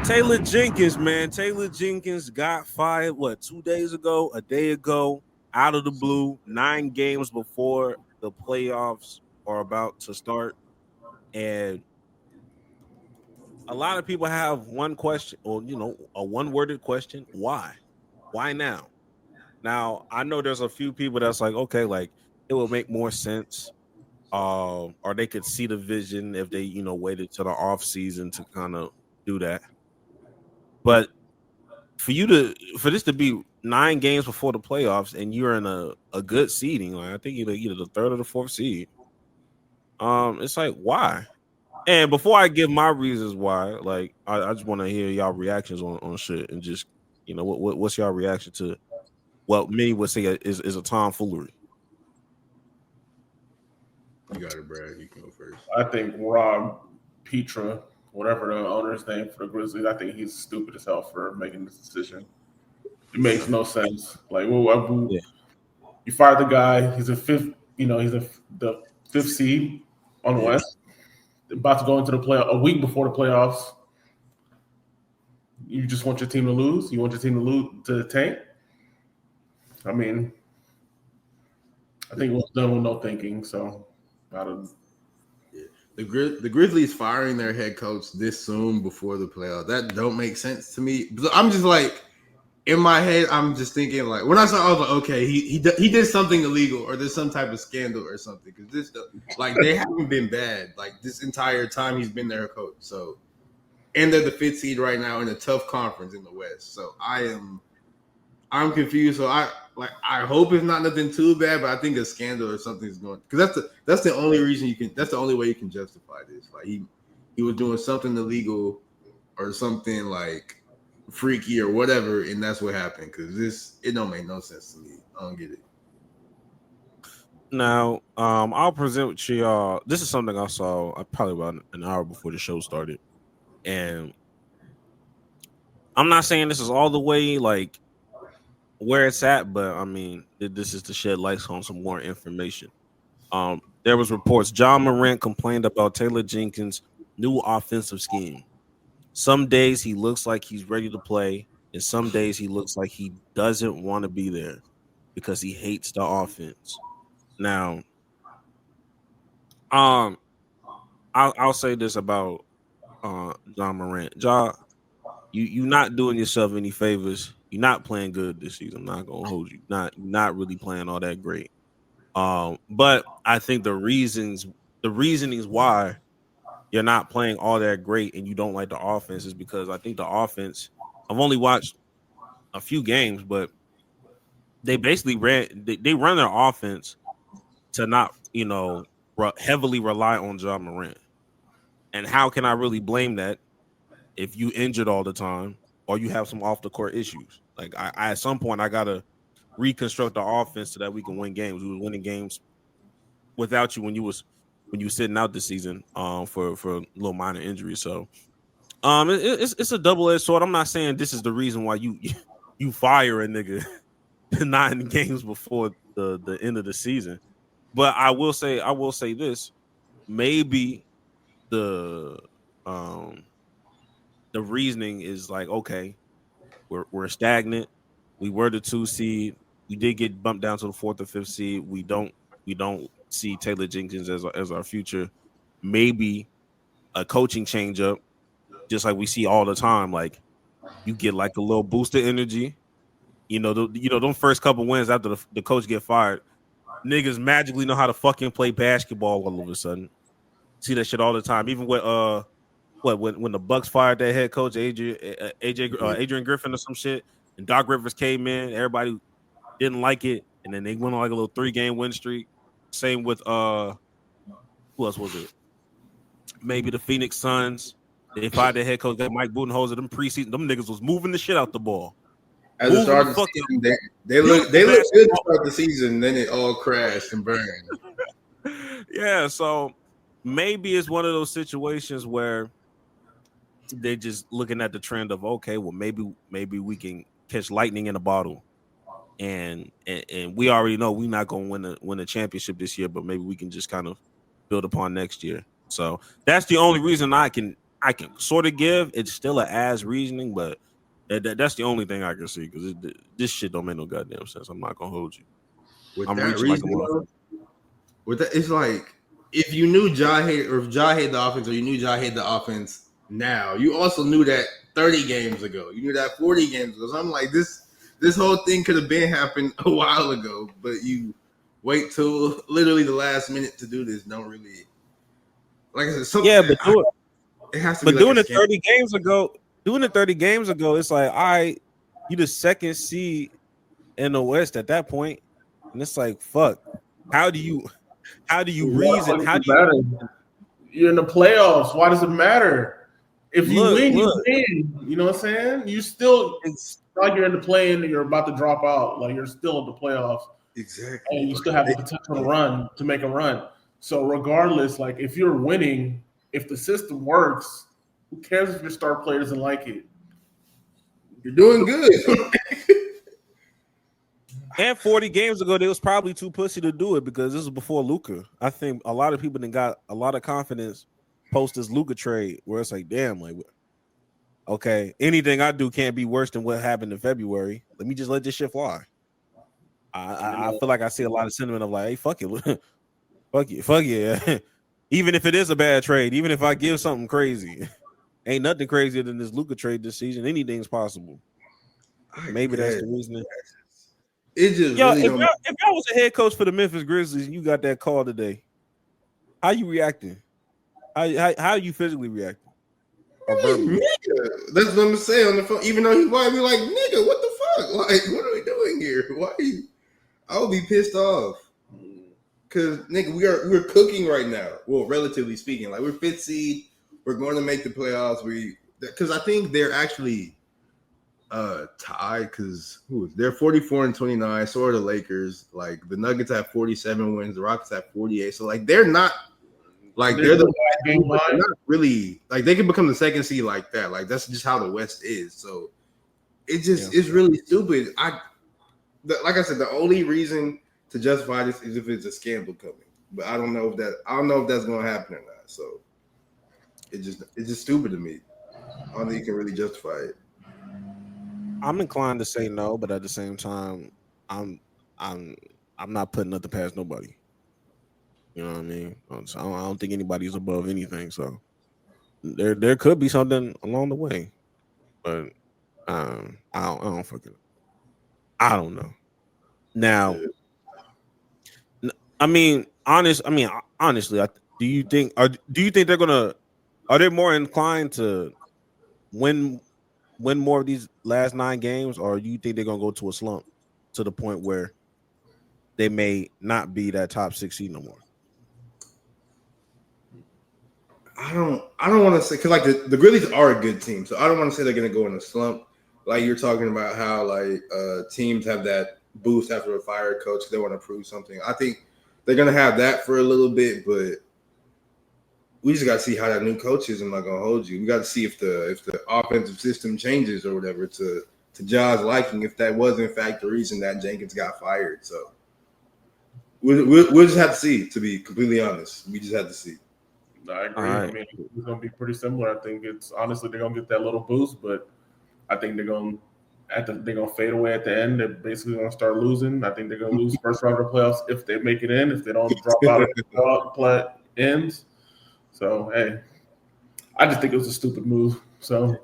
Taylor Jenkins, man. Taylor Jenkins got fired. 2 days ago? A day ago? Out of the blue. 9 games before the playoffs are about to start, and a lot of people have one question, or a one-worded question: why now? Now I know there's a few people that's like, okay, like it would make more sense, or they could see the vision if they waited till the off season to kind of do that. But for this to be 9 games before the playoffs, and you're in a good seeding, like I think either the 3rd or the 4th seed. It's like, why? And before I give my reasons why, like I just want to hear y'all reactions on shit and just what's y'all reaction to what many would say is a tomfoolery. You got it, Brad. You can go first. I think Rob Petra, whatever the owner's name for the Grizzlies, I think he's stupid as hell for making this decision. It makes no sense. Like, you fired the guy. He's a fifth. The fifth seed on the West. About to go into the play a week before the playoffs. You just want your team to lose. You want your team to lose to tank. I mean, I think it was done with no thinking. So, the Grizzlies firing their head coach this soon before the playoffs, that don't make sense to me. I'm just like, in my head, I'm just thinking like, when I saw, I was like, okay, he did something illegal or there's some type of scandal or something, because this, like, they haven't been bad like this entire time he's been their coach. So, and they're the fifth seed right now in a tough conference in the West. So I'm confused. So I hope it's not nothing too bad, but I think a scandal or something is going, because that's the only reason that's the only way you can justify this. Like he was doing something illegal or something like freaky or whatever, and that's what happened. Because it don't make no sense to me. I don't get it. Now, I'll present to y'all. This is something I saw probably about an hour before the show started, and I'm not saying this is all the way like where it's at, but I mean, this is to shed light on some more information. There was reports John Morant complained about Taylor Jenkins' new offensive scheme. Some days he looks like he's ready to play, and some days he looks like he doesn't want to be there because he hates the offense. Now, I'll say this about John Morant. John, you not doing yourself any favors. You're not playing good this season. I'm not gonna hold you. Not really playing all that great. But I think the reasonings why you're not playing all that great and you don't like the offense is because I think the offense. I've only watched a few games, but they basically they run their offense to not heavily rely on John Morant. And how can I really blame that if you injured all the time or you have some off the court issues? Like I at some point I gotta reconstruct the offense so that we can win games. We were winning games without you when you were sitting out this season for a little minor injury. So it's a double-edged sword. I'm not saying this is the reason why you fire a nigga 9 games before the end of the season. But I will say this. Maybe the reasoning is like, okay, we're stagnant. We were the 2 seed. We did get bumped down to the 4th or 5th seed. We don't see Taylor Jenkins as our future. Maybe a coaching change up, just like we see all the time. Like you get like a little boost of energy. Them first couple wins after the coach get fired, niggas magically know how to fucking play basketball all of a sudden. See that shit all the time. Even with when the Bucks fired their head coach Adrian Griffin or some shit, and Doc Rivers came in, everybody didn't like it, and then they went on like a little 3-game win streak. Same with who else was it? Maybe the Phoenix Suns. They fired their head coach, got Mike Budenholzer. Them preseason, them niggas was moving the shit out the ball. As a start of the season, they look good to start the season, then it all crashed and burned. Yeah, so maybe it's one of those situations where they just looking at the trend of, okay, well maybe we can catch lightning in a bottle, and we already know we're not going to win a championship this year, but maybe we can just kind of build upon next year. So that's the only reason I can sort of give. It's still an ass reasoning, but that's the only thing I can see, because this shit don't make no goddamn sense. I'm not gonna hold you. I'm reaching like a motherfucker. With that, it's like if you knew Ja hated the offense, or you knew Ja hated the offense now, you also knew that 30 games ago. You knew that 40 games ago. So I'm like, this whole thing could have been happened a while ago, but you wait till literally the last minute to do this. Don't really, like I said, it has to be. But doing it 30 games ago. Doing it 30 games ago, it's like, you the 2nd seed in the West at that point, and it's like, fuck. How do you reason? How do you? You're in the playoffs. Why does it matter? If you win, you win. You know what I'm saying? You still it's like you're in the play-in and you're about to drop out. Like you're still in the playoffs. Exactly. And you still have the potential to make a run. So regardless, like if you're winning, if the system works, who cares if your star player doesn't like it? You're doing good. And 40 games ago, they was probably too pussy to do it because this was before Luka. I think a lot of people then got a lot of confidence post this Luka trade where it's like, damn, like, okay, anything I do can't be worse than what happened in February. Let me just let this shit fly. I feel like I see a lot of sentiment of like, hey, fuck it. fuck it. Even if it is a bad trade, even if I give something crazy, ain't nothing crazier than this Luka trade this season. Anything's possible. Maybe that's the reason. It just yo, really if y'all was a head coach for the Memphis Grizzlies and you got that call today, how you reacting? How you physically reacting? Nigga, that's what I'm saying on the phone. Even though he might be like, nigga, what the fuck? Like, what are we doing here? Why are you? I would be pissed off. Cause nigga, we're cooking right now. Well, relatively speaking, like we're 5th seed. We're going to make the playoffs. Because I think they're actually tied because they're 44-29. So are the Lakers. Like the Nuggets have 47 wins. The Rockets have 48. So like they're not like they're the game, but they're not really like they can become the 2nd seed like that. Like that's just how the West is. So it just is really stupid. Like I said, the only reason to justify this is if it's a scandal coming. But I don't know if that's gonna happen or not. So it's just stupid to me. I don't think you can really justify it. I'm inclined to say no, but at the same time, I'm not putting nothing past nobody. You know what I mean? So I don't think anybody's above anything. So there could be something along the way, but I don't know. Now, honestly, do you think they're gonna? Are they more inclined to win more of these last 9 games, or do you think they're gonna go to a slump to the point where they may not be that top 6 seed no more? I don't want to say because like the Grizzlies are a good team, so I don't want to say they're gonna go in a slump. Like you're talking about how like teams have that boost after a fired coach, they want to prove something. I think they're gonna have that for a little bit, but we just got to see how that new coach is. I'm not gonna hold you. We got to see if the offensive system changes or whatever to Ja's liking. If that was in fact the reason that Jenkins got fired, so we'll just have to see. To be completely honest, we just have to see. I agree. Right. I mean, it's gonna be pretty similar. I think it's honestly they're gonna get that little boost, but I think they're gonna fade away at the end. They're basically gonna start losing. I think they're gonna lose first round of playoffs if they make it in. If they don't drop out of the play ends. So hey, I just think it was a stupid move. So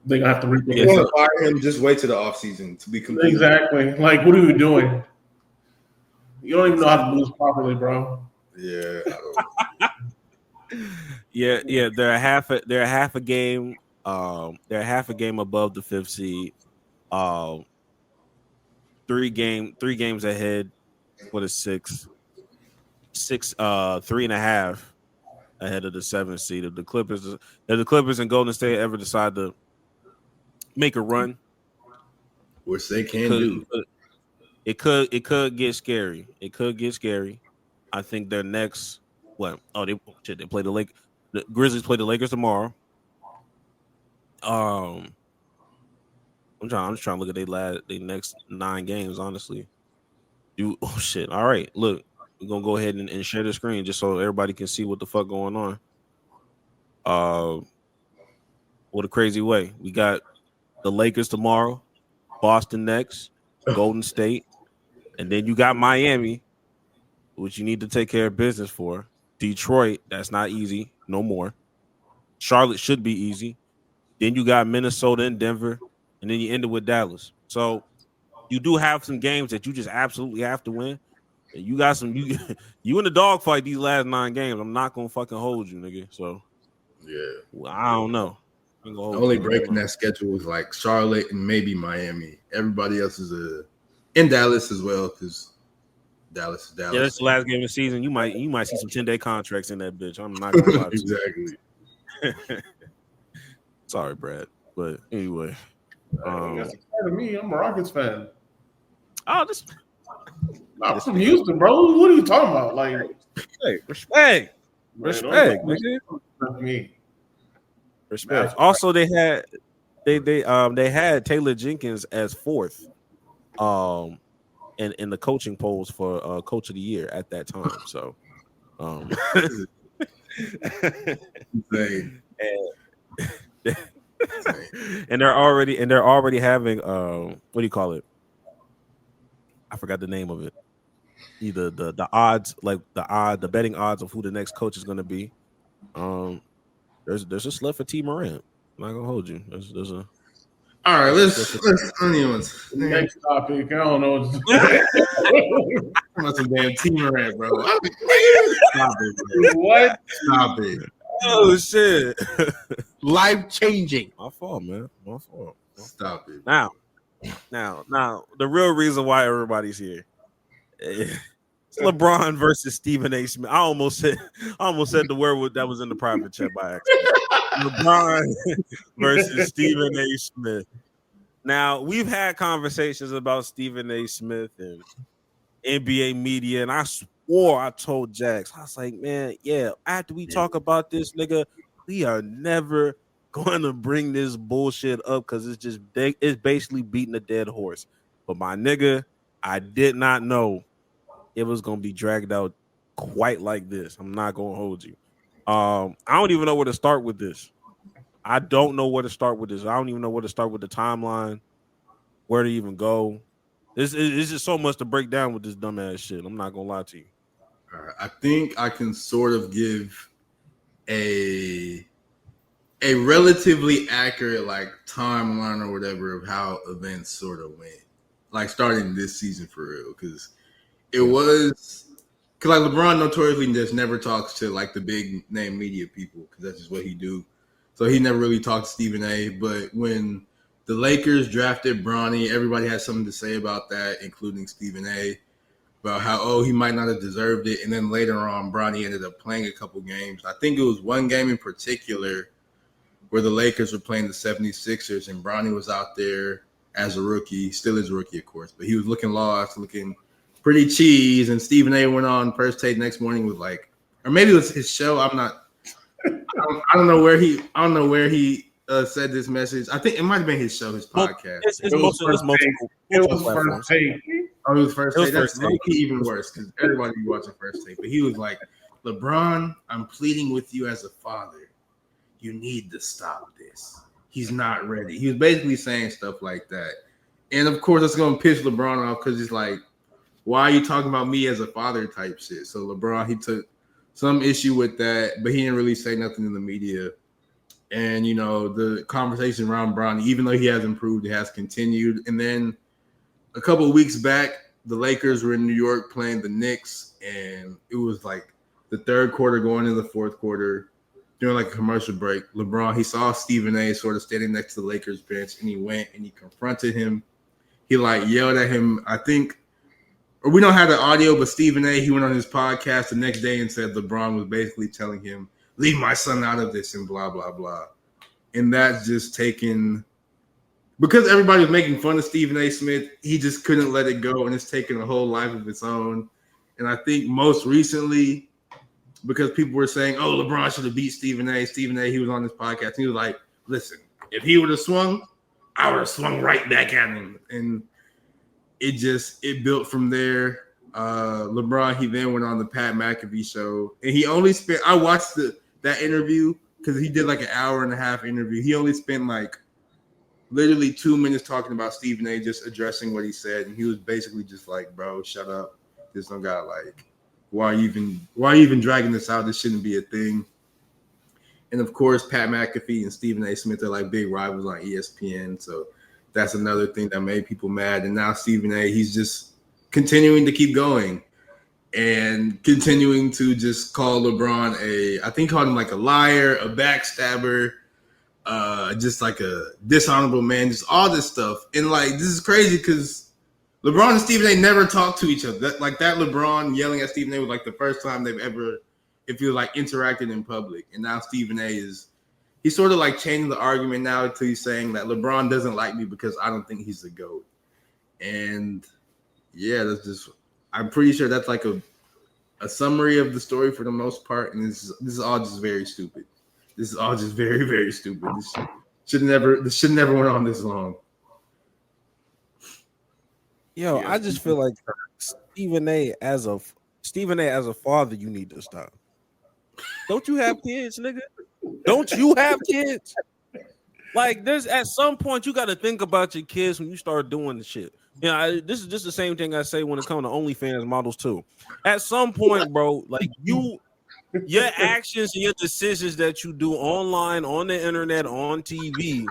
they're gonna have to reap it. You want to fire him? Just wait to the offseason to be complete. Exactly. Like, what are you doing? You don't even know how to lose properly, bro. Yeah. Yeah. They're half a game. They're half a game above the 5th seed. 3 games ahead. What is 6? 3.5 ahead of the 7th seed. If the Clippers and Golden State ever decide to make a run, which they can do, it could get scary. It could get scary. I think their next they play the Lakers. The Grizzlies play the Lakers tomorrow. I'm just trying to look at their next 9 games. Honestly, all right. Look, we're gonna go ahead and share the screen just so everybody can see what the fuck going on. What a crazy way. We got the Lakers tomorrow, Boston next, Golden State, and then you got Miami, which you need to take care of business for. Detroit, that's not easy no more. Charlotte should be easy. Then you got Minnesota and Denver, and then you end it with Dallas. So you do have some games that you just absolutely have to win. And you got some you in the dogfight these last 9 games. I'm not gonna fucking hold you, nigga. So yeah, I don't know. The only break in that schedule was like Charlotte and maybe Miami. Everybody else is in Dallas as well because Dallas. Yeah, that's the last game of the season. You might see some 10-day contracts in that bitch. I'm not gonna lie to exactly. you. Sorry, Brad. But anyway. That's excited to me. I'm a Rockets fan. Oh, this I'm from Houston, bro. What are you talking about? Like, respect. Man, Respect, don't nigga. me. Respect. Also, they had Taylor Jenkins as fourth in the coaching polls for coach of the year at that time. So and they're already having what do you call it? I forgot the name of it. Either the odds, like the betting odds of who the next coach is going to be. There's a slut for T. Morant. I'm not gonna hold you. There's a. All right, let's next topic. I don't know. I'm about some damn T. Morant, bro. Stop it, bro. What? Stop it. Oh shit! Life changing. My fault, man. My fault. Stop it. Now, the real reason why everybody's here. It's LeBron versus Stephen A. Smith. I almost said the word that was in the private chat by accident. LeBron versus Stephen A. Smith. Now, we've had conversations about Stephen A. Smith and NBA media, and I swore I told Jax, I was like, man, yeah, after we talk about this, nigga, we are never going to bring this bullshit up because it's basically beating a dead horse. But my nigga, I did not know it was gonna be dragged out quite like this. I'm not gonna hold you. I don't even know where to start with this. I don't know where to start with this. I don't even know where to start with the timeline, where to even go. It's just so much to break down with this dumbass shit. I'm not gonna lie to you. All right. I think I can sort of give a relatively accurate like timeline or whatever of how events sort of went, like starting this season for real, because it was because like LeBron notoriously just never talks to like the big name media people because that's just what he do. So he never really talked to Stephen A. But when the Lakers drafted Bronny, everybody had something to say about that, including Stephen A. About how he might not have deserved it. And then later on, Bronny ended up playing a couple games. I think it was one game in particular where the Lakers were playing the 76ers and Bronny was out there as a rookie, still is a rookie, of course, but he was looking lost, looking pretty cheese, and Stephen A. went on first take next morning with like, or maybe it was his show. I don't know where he said this message. I think it might have been his show, his podcast. It was first take. Oh, it was first take. That's low-key even worse because everybody be watching first take. But he was like, LeBron, I'm pleading with you as a father. You need to stop this. He's not ready. He was basically saying stuff like that. And of course, it's going to piss LeBron off because he's like, why are you talking about me as a father type shit? So LeBron, he took some issue with that, but he didn't really say nothing in the media. And, you know, the conversation around Bronny, even though he has improved, it has continued. And then a couple of weeks back, the Lakers were in New York playing the Knicks, and it was like the third quarter going into the fourth quarter during like a commercial break. LeBron, he saw Stephen A. sort of standing next to the Lakers bench, and he went and he confronted him. He like yelled at him, I think, or we don't have the audio, but Stephen A., he went on his podcast the next day and said LeBron was basically telling him, leave my son out of this and blah, blah, blah. And that's just taken, because everybody was making fun of Stephen A. Smith, he just couldn't let it go, and it's taken a whole life of its own. And I think most recently, because people were saying, oh, LeBron should have beat Stephen A. Stephen A., he was on this podcast, and he was like, listen, if he would have swung, I would have swung right back at him. And it built from there. LeBron, he then went on the Pat McAfee show, and he only spent, I watched that interview because he did like an hour and a half interview. He only spent like literally 2 minutes talking about Stephen A., just addressing what he said. And he was basically just like, bro, shut up. This don't got like, why are you even dragging this out? This shouldn't be a thing. And of course, Pat McAfee and Stephen A. Smith are like big rivals on ESPN. So that's another thing that made people mad. And now Stephen A., he's just continuing to keep going and continuing to just call LeBron I think called him like a liar, a backstabber, just like a dishonorable man, just all this stuff. And like, this is crazy because LeBron and Stephen A. never talked to each other. That LeBron yelling at Stephen A. was like the first time they've ever, it feels like, interacted in public. And now Stephen A. he's sort of like changing the argument now to he's saying that LeBron doesn't like me because I don't think he's the GOAT. And yeah, I'm pretty sure that's like a summary of the story for the most part. And this is all just very stupid. This is all just very, very stupid. This should never went on this long. Yo, I just feel like Stephen A. as a father, you need to stop. Don't you have kids, nigga? Don't you have kids? Like, there's at some point you got to think about your kids when you start doing the shit. This is just the same thing I say when it comes to OnlyFans models too. At some point, bro, like your actions and your decisions that you do online, on the internet, on TV,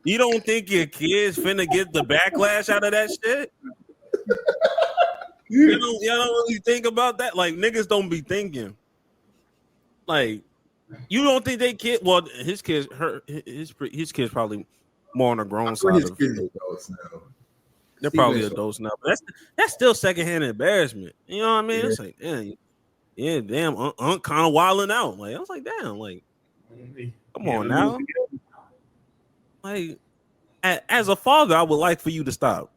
you don't think your kids finna get the backlash out of that shit? You don't really think about that. Like, niggas don't be thinking. Like, you don't think they kid? Well, his kids probably more on the grown side. His kids are adults now. They're probably adults now, but that's still secondhand embarrassment. You know what I mean? Yeah. It's like, damn, kind of wilding out. Like, I was like, damn, like, come on now. Like, as a father, I would like for you to stop.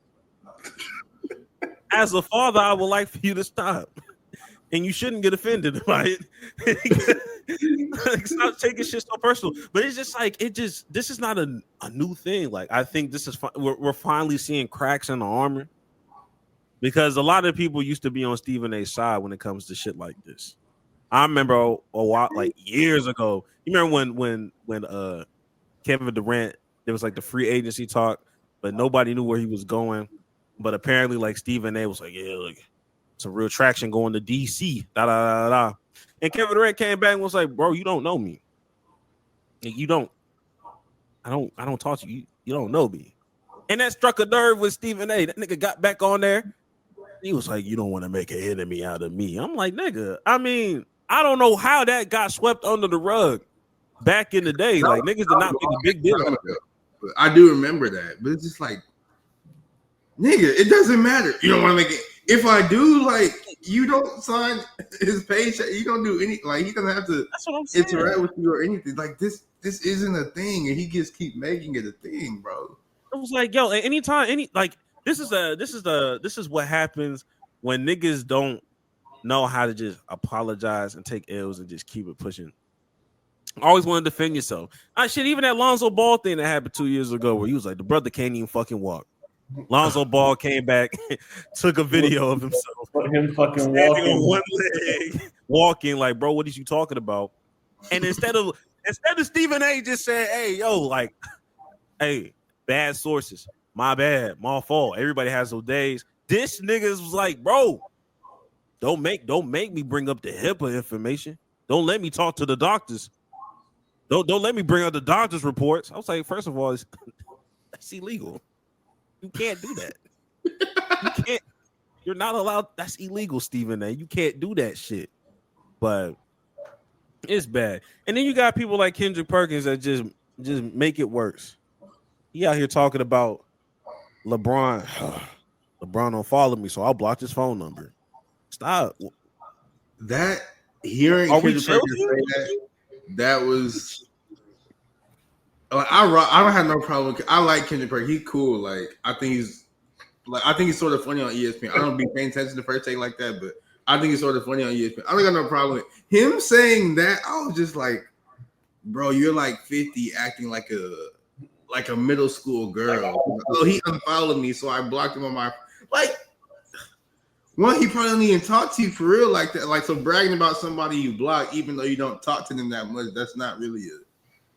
As a father, I would like for you to stop. And you shouldn't get offended by it. Stop taking shit so personal. But it's just like, this is not a new thing. Like, I think this is we're finally seeing cracks in the armor, because a lot of people used to be on Stephen A's side when it comes to shit like this. I remember a while, like years ago. You remember when Kevin Durant, there was like the free agency talk, but nobody knew where he was going. But apparently, like, Stephen A was like, yeah, look, some real traction going to DC. And Kevin Durant came back and was like, bro, you don't know me. I don't talk to you. You don't know me. And that struck a nerve with Stephen A. That nigga got back on there. He was like, you don't want to make an enemy out of me. I'm like, nigga, I mean, I don't know how that got swept under the rug back in the day. Like, niggas did not make a big deal. I do remember that. But it's just like, nigga, it doesn't matter. You don't want to make it. If I do, like, you don't sign his paycheck. You don't do any, like, he doesn't have to interact with you or anything. Like, this isn't a thing, and he just keep making it a thing, bro. I was like, yo, anytime, this is what happens when niggas don't know how to just apologize and take L's and just keep it pushing. Always want to defend yourself. Even that Lonzo Ball thing that happened 2 years ago, where he was like, the brother can't even fucking walk. Lonzo Ball came back, took a video of himself him fucking standing walking on one leg, walking. Like, bro, what is you talking about? And instead of Stephen A just saying, hey, yo, like, hey, bad sources, my bad, my fault. Everybody has those days. This niggas was like, bro, don't make me bring up the HIPAA information. Don't let me talk to the doctors. Don't let me bring up the doctor's reports. I was like, first of all, that's illegal. You can't do that. You can't. You're not allowed. That's illegal, Stephen A. You can't do that shit. But it's bad. And then you got people like Kendrick Perkins that just make it worse. He out here talking about LeBron. LeBron don't follow me, so I'll block his phone number. Stop. That hearing Kendrick Perkins say that was. Like, I don't have no problem. I like Kendrick Perkins. He's cool. Like, I think he's sort of funny on ESPN. I don't be paying attention to first take like that, but I think he's sort of funny on ESPN. I don't got no problem with him saying that. I was just like, bro, you're like 50 acting like a middle school girl. So he unfollowed me, so I blocked him on my one, he probably don't even talk to you for real like that. Like, so bragging about somebody you block, even though you don't talk to them that much, that's not really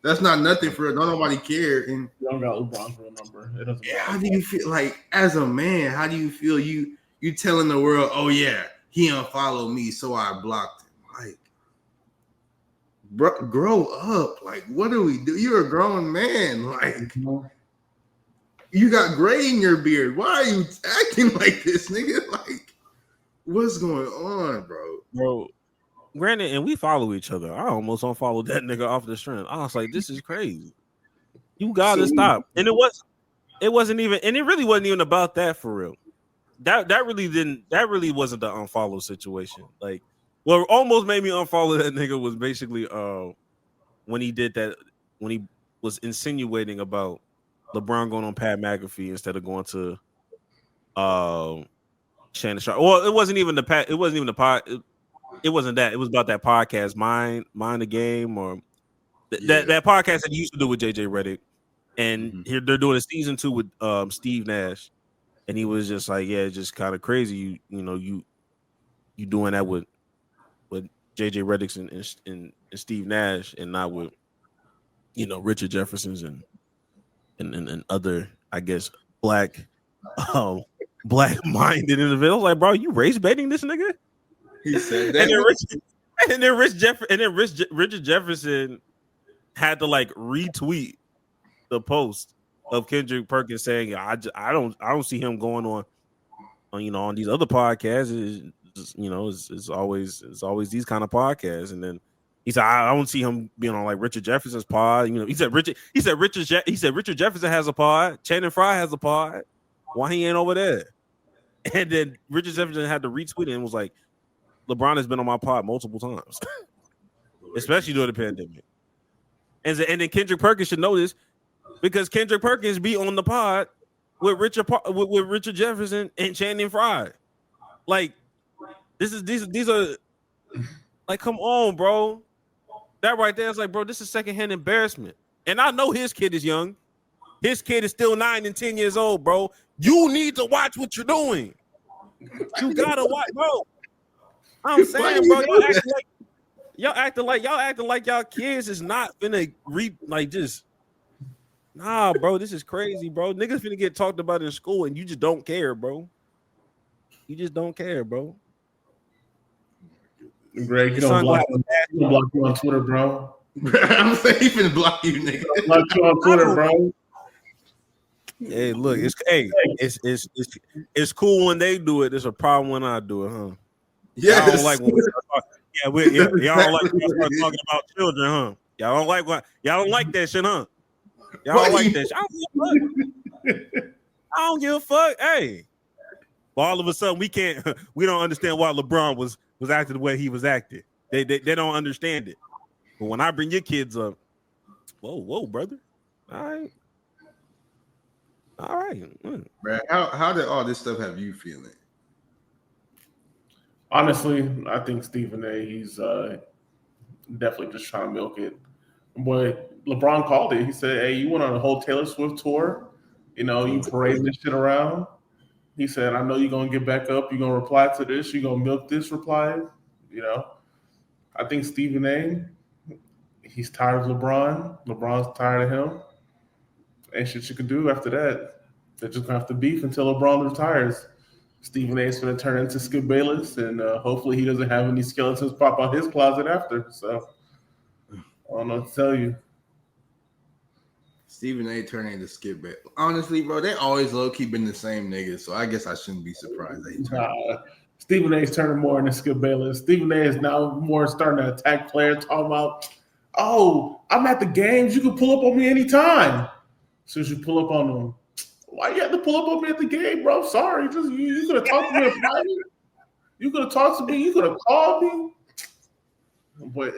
that's not nothing for real. Don't nobody care. And you don't got LeBron's real number. It doesn't matter. How do you feel, like, as a man? How do you feel you telling the world, oh yeah, he unfollowed me, so I blocked him? Like, bro, grow up. Like, what do we do? You're a grown man. Like, you got gray in your beard. Why are you acting like this, nigga? Like, what's going on, bro? Granted, and we follow each other. I almost unfollowed that nigga off the strength. I was like, this is crazy. You gotta stop. And it wasn't even, and it really wasn't even about that for real. that really wasn't the unfollow situation. Like, what almost made me unfollow that nigga was basically when he did that, when he was insinuating about LeBron going on Pat McAfee instead of going to Shannon Sharp. Well, it wasn't even the pod. It wasn't that. It was about that podcast, Mind the Game, or that podcast that he used to do with JJ Redick. And here they're doing a season 2 with Steve Nash. And he was just like, yeah, it's just kind of crazy. You doing that with JJ Redick and Steve Nash, and not with Richard Jefferson's and other, I guess, black minded individuals. Like, bro, you race baiting this nigga? He said that. And then Richard Jefferson had to like retweet the post of Kendrick Perkins saying, I don't see him going on these other podcasts. It's always these kind of podcasts. And then he said, I don't see him being on like Richard Jefferson's pod. He said Richard Jefferson has a pod. Channing Frye has a pod. Why he ain't over there? And then Richard Jefferson had to retweet it and was like, LeBron has been on my pod multiple times, especially during the pandemic. And then Kendrick Perkins should know this, because Kendrick Perkins be on the pod with Richard Jefferson and Channing Frye. Like, these are like, come on, bro. That right there is like, bro, this is secondhand embarrassment. And I know his kid is young. His kid is still 9 and 10 years old, bro. You need to watch what you're doing. You gotta watch, bro. I'm saying, bro, y'all acting like y'all kids is not finna nah, bro. This is crazy, bro. Niggas finna get talked about in school, and you just don't care, bro. You just don't care, bro. Greg, you don't block you on Twitter, bro. I'm saying he finna block you, nigga. Block you on Twitter, bro. Hey, look, it's cool when they do it. It's a problem when I do it, huh? Yeah, y'all don't like when y'all don't like when y'all start talking about children, huh? Y'all don't like that shit, huh? Y'all don't like that shit. I don't give a fuck. Hey, all of a sudden we don't understand why LeBron was acting the way he was acting. They don't understand it. But when I bring your kids up, whoa, brother. All right. Man, how did all this stuff have you feeling? Honestly, I think Stephen A. He's definitely just trying to milk it. But LeBron called it. He said, "Hey, you went on a whole Taylor Swift tour. You parading this shit around." He said, "I know you're gonna get back up. You're gonna reply to this. You're gonna milk this reply." I think Stephen A. He's tired of LeBron. LeBron's tired of him. Ain't shit you can do after that. They're just gonna have to beef until LeBron retires. Stephen A. is going to turn into Skip Bayless, and hopefully he doesn't have any skeletons pop out his closet after. So I don't know what to tell you. Stephen A. turning into Skip Bayless. Honestly, bro, they always low-key been the same niggas, so I guess I shouldn't be surprised that he turned. Stephen A. is turning more into Skip Bayless. Stephen A. is now more starting to attack players, talking about, "Oh, I'm at the games. You can pull up on me anytime." As soon as you pull up on them, why you have to pull up on me at the game, bro? Sorry, just you could have talked to me in private. You could have talked to me. You could have called me.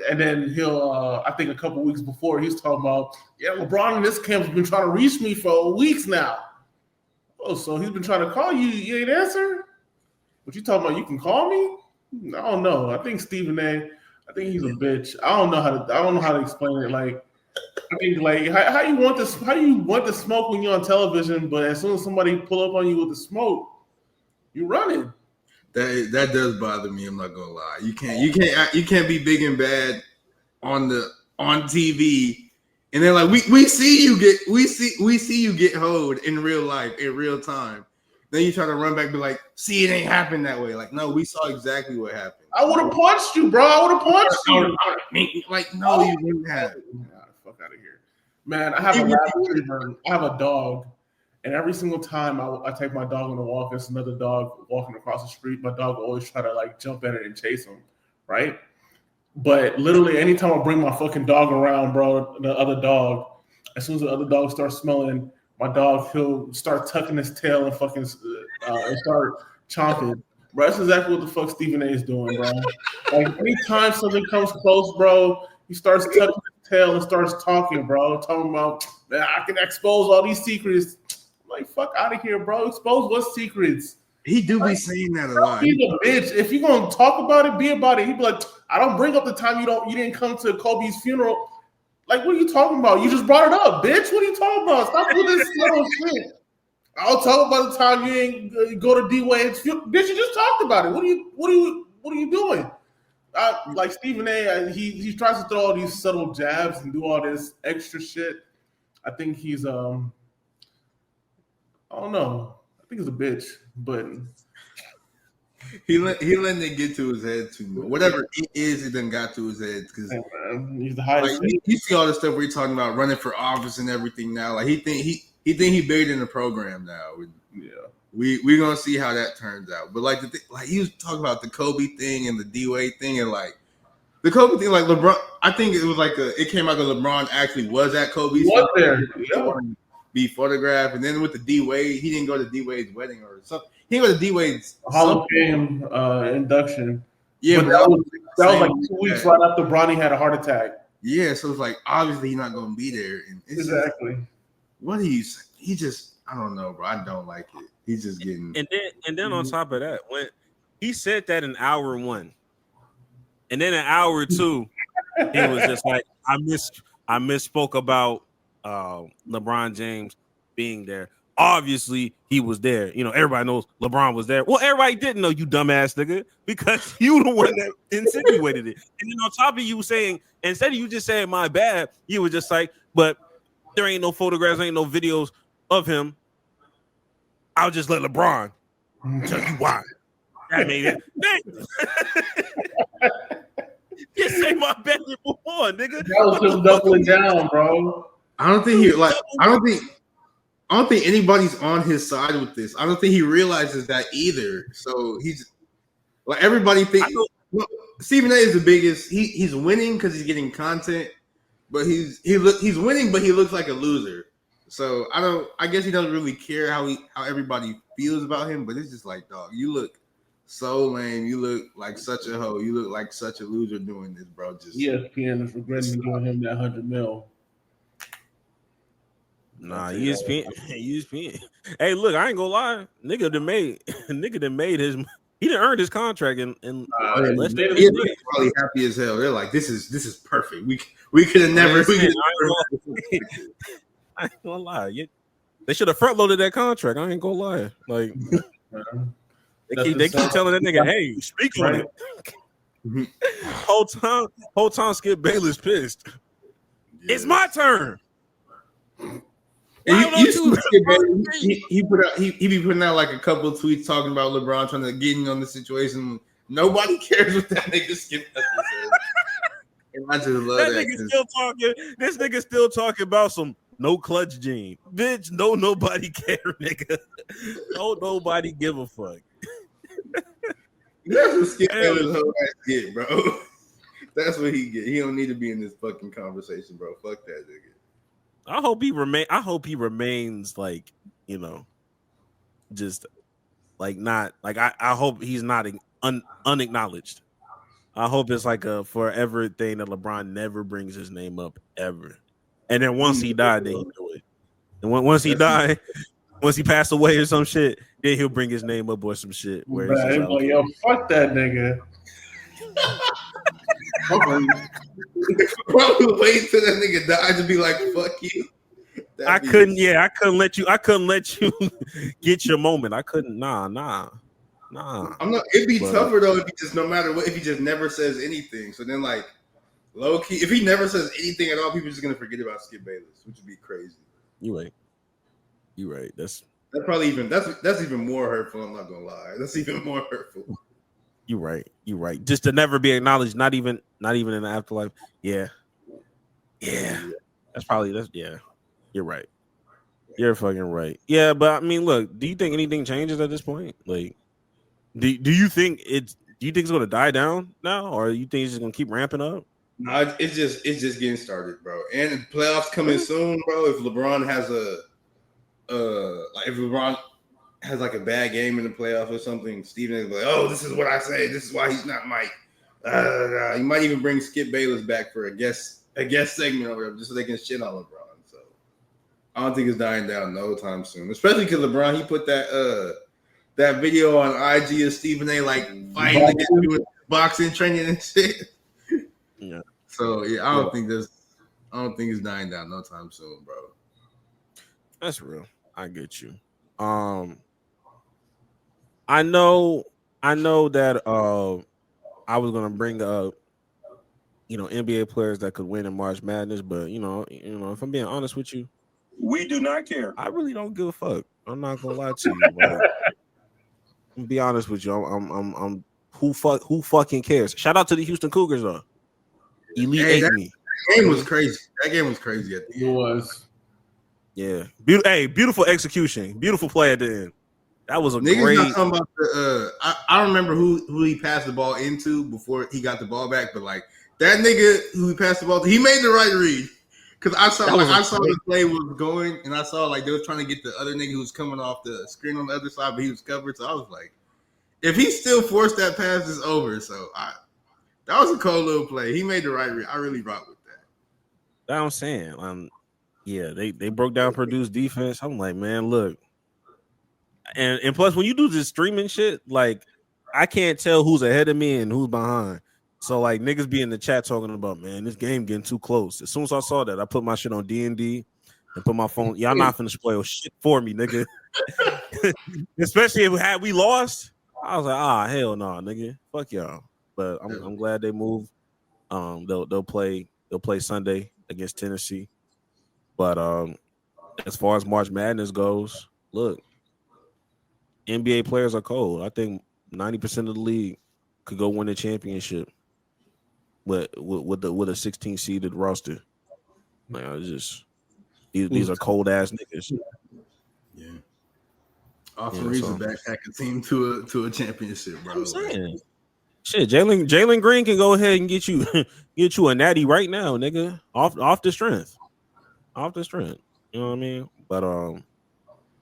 And then he'll, I think a couple weeks before, he's talking about, yeah, LeBron in this camp has been trying to reach me for weeks now. Oh, so he's been trying to call you. You ain't answer? But you talking about you can call me? I don't know. I think Stephen A. I think he's a bitch. I don't know how to explain it. Like, I think like how you want the smoke when you're on television, but as soon as somebody pull up on you with the smoke, you running. That does bother me. I'm not gonna lie. You can't be big and bad on TV, and then like we see you get hoed in real life in real time. Then you try to run back and be like, see, it ain't happened that way. Like, no, we saw exactly what happened. I would have punched you, bro. I would have punched you. Like, no, you didn't have. Fuck out of here, man. I have a lab retriever. I have a dog, and every single time I take my dog on a walk, there's another dog walking across the street. My dog will always try to like jump at it and chase him, right? But literally, anytime I bring my fucking dog around, bro, the other dog, as soon as the other dog starts smelling my dog, he'll start tucking his tail and fucking and start chomping. Bro, that's exactly what the fuck Stephen A is doing, bro. Like anytime something comes close, bro, he starts tucking his tail and starts talking, bro. Talking about, man, I can expose all these secrets. I'm like, fuck out of here, bro. Expose what secrets? He do be saying that a lot. He's a bitch. If you're gonna talk about it, be about it. He'd be like, I don't bring up the time you didn't come to Kobe's funeral. Like, what are you talking about? You just brought it up, bitch. What are you talking about? Stop doing this little shit. I'll talk about the time you ain't go to D-Wade's funeral. Bitch, you just talked about it. What are you doing? Like Stephen A, he tries to throw all these subtle jabs and do all this extra shit. I think he's I don't know. I think he's a bitch, but he letting it get to his head too much. Whatever it is, it done got to his head because he's the highest. Like, you see all the stuff we're talking about, running for office and everything now. Like he think he bigger than the program now. Yeah, we're gonna see how that turns out. But like he was talking about the Kobe thing and the D-Wade thing, and like the Kobe thing, like LeBron. I think it was like it came out that LeBron actually was at Kobe's. He was there. Yeah. Be photographed, and then with the D-Wade, he didn't go to D-Wade's wedding or something. He didn't go to D-Wade's Hall of Fame induction. Yeah, but that was like 2 weeks right after Bronny had a heart attack. Yeah, so it's like obviously he's not going to be there. And it's exactly. What he just I don't know, bro. I don't like it. He's just getting. And then on top of that, when he said that in hour 1, and then in hour 2, he was just like, I misspoke about LeBron James being there. Obviously, he was there. You know, everybody knows LeBron was there. Well, everybody didn't know, you dumbass nigga, because you the one that insinuated it. And then on top of you saying, instead of you just saying my bad, you were just like, but there ain't no photographs, ain't no videos of him. I'll just let LeBron tell you why. That made it. Just say my bad and move on, nigga. That was him doubling down, bro. I don't think anybody's on his side with this. I don't think he realizes that either. So he's like everybody thinks. Stephen A is the biggest. He's winning because he's getting content, but he's winning, but he looks like a loser. So I guess he doesn't really care how everybody feels about him. But it's just like, dog, you look so lame. You look like such a hoe. You look like such a loser doing this, bro. Just ESPN is regretting giving him that $100 million. Nah, ESPN. Hey, look, I ain't gonna lie. Nigga done made his. He didn't earn his contract in less than he's probably happy as hell. They're like, this is perfect. We could have never. I ain't gonna lie. They should have front loaded that contract. I ain't gonna lie. Like they keep telling that nigga, hey, speak on it. Whole time Skip Bayless pissed. Yeah. It's my turn. He be putting out like a couple of tweets talking about LeBron trying to get in on the situation. Nobody cares what that nigga Skip says. And I just love that. Nigga still talking. This nigga still talking about some no clutch gene. Bitch, nobody care, nigga. Nobody give a fuck. That's what Skip Bayless whole ass get, bro. That's what he get. He don't need to be in this fucking conversation, bro. Fuck that nigga. I hope he remains like, you know, just like not like I hope he's not unacknowledged. I hope it's like a forever thing that LeBron never brings his name up ever. And then once he died, then he do it. And once he died, once he passed away or some shit, then he'll bring his name up or some shit. Where it's like, okay. Yo, fuck that nigga. Probably wait till that nigga died to be like, fuck you. I couldn't let you get your moment. I couldn't. Nah. I'm not. It'd be tougher though if he just no matter what if he just never says anything. So then like low key, if he never says anything at all, people are just gonna forget about Skip Bayless, which would be crazy. You right. That's probably that's even more hurtful. I'm not gonna lie. That's even more hurtful. You're right. Just to never be acknowledged, not even in the afterlife. Yeah. That's yeah. You're right. You're fucking right. Yeah, but I mean, look, do you think anything changes at this point? Like, do you think it's gonna die down now, or you think it's just gonna keep ramping up? No, it's just getting started, bro. And playoffs coming soon, bro. If LeBron has like if LeBron has like a bad game in the playoffs or something, Stephen is like, oh, this is what I say. This is why he's not Mike. He might even bring Skip Bayless back for a guest segment or whatever, just so they can shit on LeBron. So I don't think it's dying down no time soon. Especially because LeBron, he put that video on IG of Stephen A. like fighting to get through boxing training and shit. Yeah. So yeah, I don't think it's dying down no time soon, bro. That's real. I get you. I know that I was gonna bring up, NBA players that could win in March Madness, but if I'm being honest with you, We do not care. I really don't give a fuck. I'm not gonna lie to you. Like, I'm be honest with you. I'm who fucking cares? Shout out to the Houston Cougars though. Elite ate me. That game was crazy. At the end. It was. Yeah. Beautiful execution. Beautiful play at the end. That was a Niggas great. not talking about the. I don't remember who he passed the ball into before he got the ball back, but like that nigga who he passed the ball to, he made the right read. Because I saw the play was going, and I saw like they was trying to get the other nigga who was coming off the screen on the other side, but he was covered. So I was like, if he still forced that pass, it's over. So that was a cold little play. He made the right read. I really rock with that. That's what I'm saying. Yeah, they broke down Purdue's defense. I'm like, man, look. And plus, when you do this streaming shit, like I can't tell who's ahead of me and who's behind. So like niggas be in the chat talking about, man, this game getting too close. As soon as I saw that, I put my shit on D&D and put my phone. Y'all not finna spoil shit for me, nigga. Especially if we lost. I was like, hell no, nigga, fuck y'all. But I'm glad they moved. They'll play Sunday against Tennessee. But as far as March Madness goes, look. NBA players are cold. I think 90% of the league could go win a championship with a 16 seeded roster. Like it's just these are cold ass niggas. Yeah. Austin Reeves is backpacking team to a championship, bro. I'm saying, shit, Jalen Green can go ahead and get you a natty right now, nigga. Off the strength. You know what I mean? But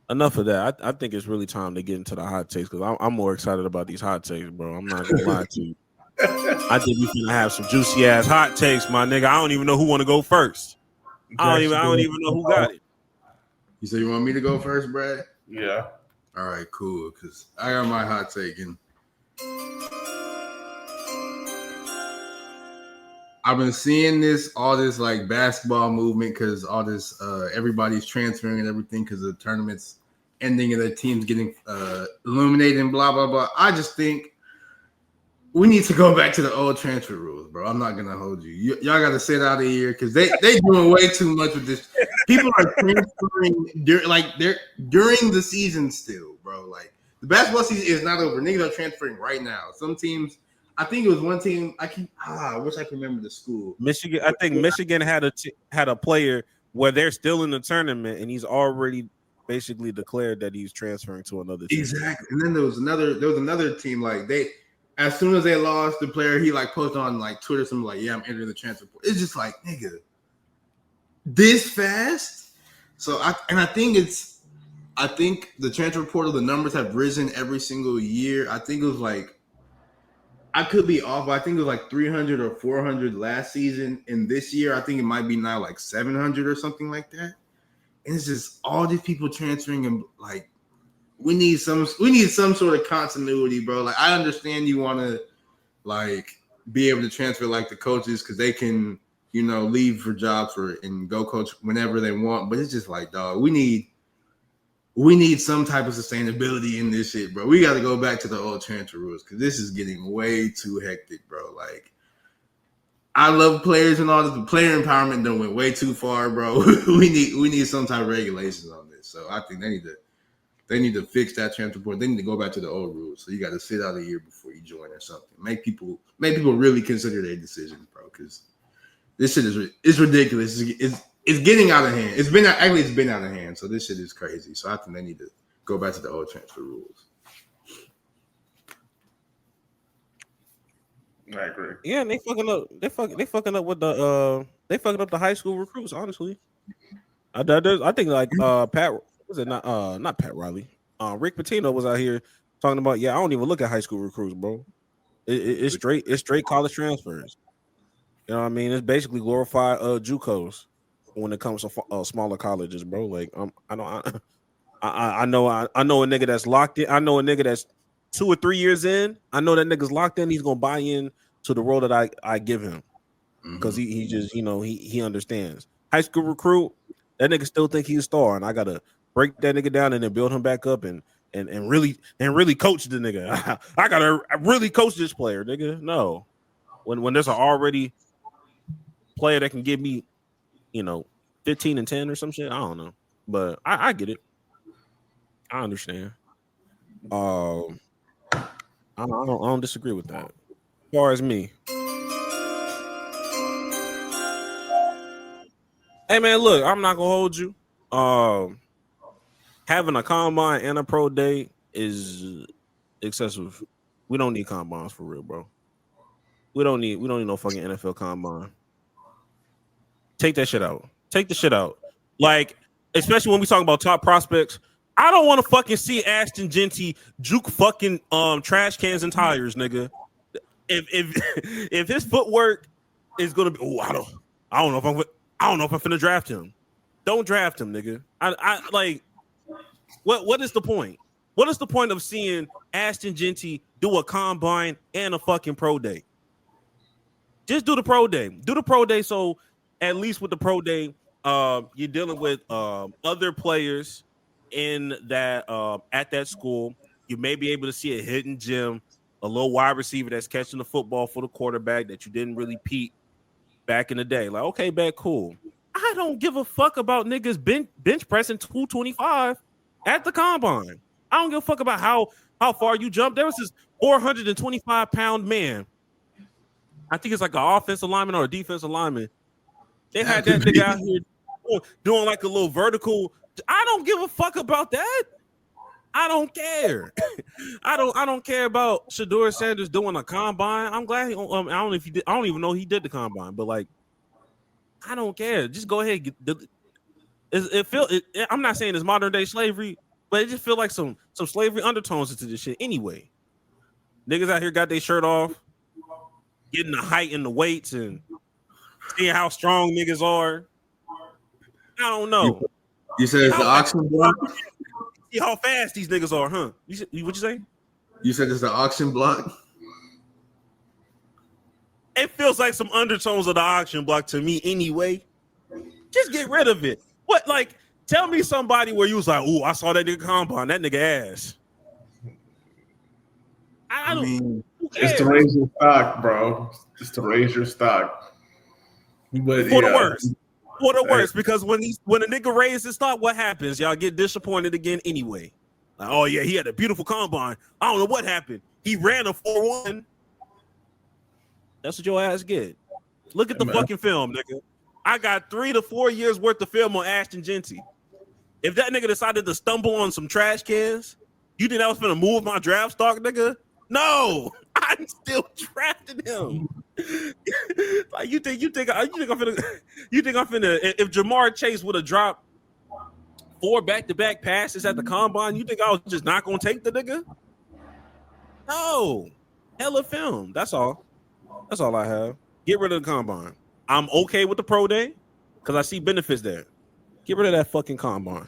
enough of that. I think it's really time to get into the hot takes because I'm more excited about these hot takes, bro. I'm not gonna lie to you. I think we finna have some juicy ass hot takes, my nigga. I don't even know who want to go first. I don't even know who got it. You say you want me to go first, Brad? Yeah. All right, cool. Because I got my hot take and I've been seeing all this like basketball movement because all this everybody's transferring and everything because the tournaments ending and their teams getting eliminated and blah blah blah. I just think we need to go back to the old transfer rules, bro. I'm not gonna hold you. Y'all got to sit out of here because they doing way too much with this. People are transferring during the season still, bro. Like the basketball season is not over. Niggas are transferring right now. Some teams. I think it was one team. I wish I could remember the school. Michigan. I think Michigan had a player where they're still in the tournament and he's already basically declared that he's transferring to another team. Exactly. And then there was another team like they, as soon as they lost the player, he like posted on like Twitter something like, "Yeah, I'm entering the transfer portal." It's just like, nigga, this fast. So I think the transfer portal, the numbers have risen every single year. I think it was like. I could be off, but I think it was like 300 or 400 last season. And this year, I think it might be now like 700 or something like that. And it's just all these people transferring and like we need some sort of continuity, bro. Like I understand you want to like be able to transfer like the coaches because they can, leave for jobs and go coach whenever they want. But it's just like, dog, we need some type of sustainability in this shit, bro. We got to go back to the old transfer rules because this is getting way too hectic, bro. Like, I love players and all this, but player empowerment done went way too far, bro. we need some type of regulations on this. So I think they need to fix that transfer portal. They need to go back to the old rules. So you got to sit out a year before you join or something. Make people really consider their decisions, bro. Because this shit is ridiculous. It's getting out of hand. It's been out of hand. So this shit is crazy. So I think they need to go back to the old transfer rules. I agree. Yeah, and they fucking up. They fucking up with the. They fucking up the high school recruits. Honestly, I think like Was it not Pat Riley? Rick Pitino was out here talking about, I don't even look at high school recruits, bro. It's straight college transfers. You know what I mean? It's basically glorified JUCOs when it comes to smaller colleges, bro. Like I know a nigga that's locked in. I know a nigga that's 2 or 3 years in. I know that nigga's locked in. He's gonna buy in to the role that I give him because he just he understands. High school recruit, that nigga still think he's a star, and I gotta break that nigga down and then build him back up and really coach the nigga. I gotta really coach this player, nigga. No, when there's an already player that can give me 15 and 10 or some shit, I don't know, but I get it. I understand. I don't disagree with that. As far as me, hey man, look, I'm not gonna hold you. Having a combine and a pro day is excessive. We don't need combines for real, bro. We don't need no fucking NFL combine. Take that shit out. Take the shit out. Like, especially when we talk about top prospects. I don't want to fucking see Ashton Genty juke fucking trash cans and tires, nigga. If his footwork is gonna be, I don't know if I'm finna draft him. Don't draft him, nigga. I like. What is the point? What is the point of seeing Ashton Genty do a combine and a fucking pro day? Just do the pro day. Do the pro day so at least with the pro day, you're dealing with other players in that at that school. You may be able to see a hidden gem, a little wide receiver that's catching the football for the quarterback that you didn't really peep back in the day. Like, okay, back, cool. I don't give a fuck about niggas bench pressing 225 at the combine. I don't give a fuck about how far you jump. There was this 425-pound man. I think it's like an offensive lineman or a defensive lineman. They had that nigga out here doing like a little vertical. I don't give a fuck about that. I don't care. I don't care about Shedeur Sanders doing a combine. I'm glad I don't even know he did the combine, but like, I don't care. Just go ahead. I'm not saying it's modern day slavery, but it just feel like some slavery undertones into this shit anyway. Niggas out here got their shirt off, getting the height and the weights and seeing how strong niggas are. I don't know. You said it's the auction block? See how fast these niggas are, huh? What'd you say? You said it's the auction block? It feels like some undertones of the auction block to me anyway. Just get rid of it. What, like, tell me somebody where you was like, ooh, I saw that nigga combine, that nigga ass. I mean, it's to raise your stock, bro. Just to raise your stock. But for the worst. For the worst, because when a nigga raises his stock, what happens? Y'all get disappointed again anyway. Like, oh yeah, he had a beautiful combine. I don't know what happened. He ran a 4.1. That's what your ass get. Look at the fucking film, nigga. I got 3 to 4 years worth of film on Ashton Genty. If that nigga decided to stumble on some trash cans, you think I was gonna move my draft stock, nigga? No, I'm still drafting him. Like you think I'm finna if Jamar Chase would have dropped 4 back-to-back passes at the combine, you think I was just not gonna take the nigga? No, hella film. That's all I have. Get rid of the combine. I'm okay with the pro day because I see benefits there. Get rid of that fucking combine.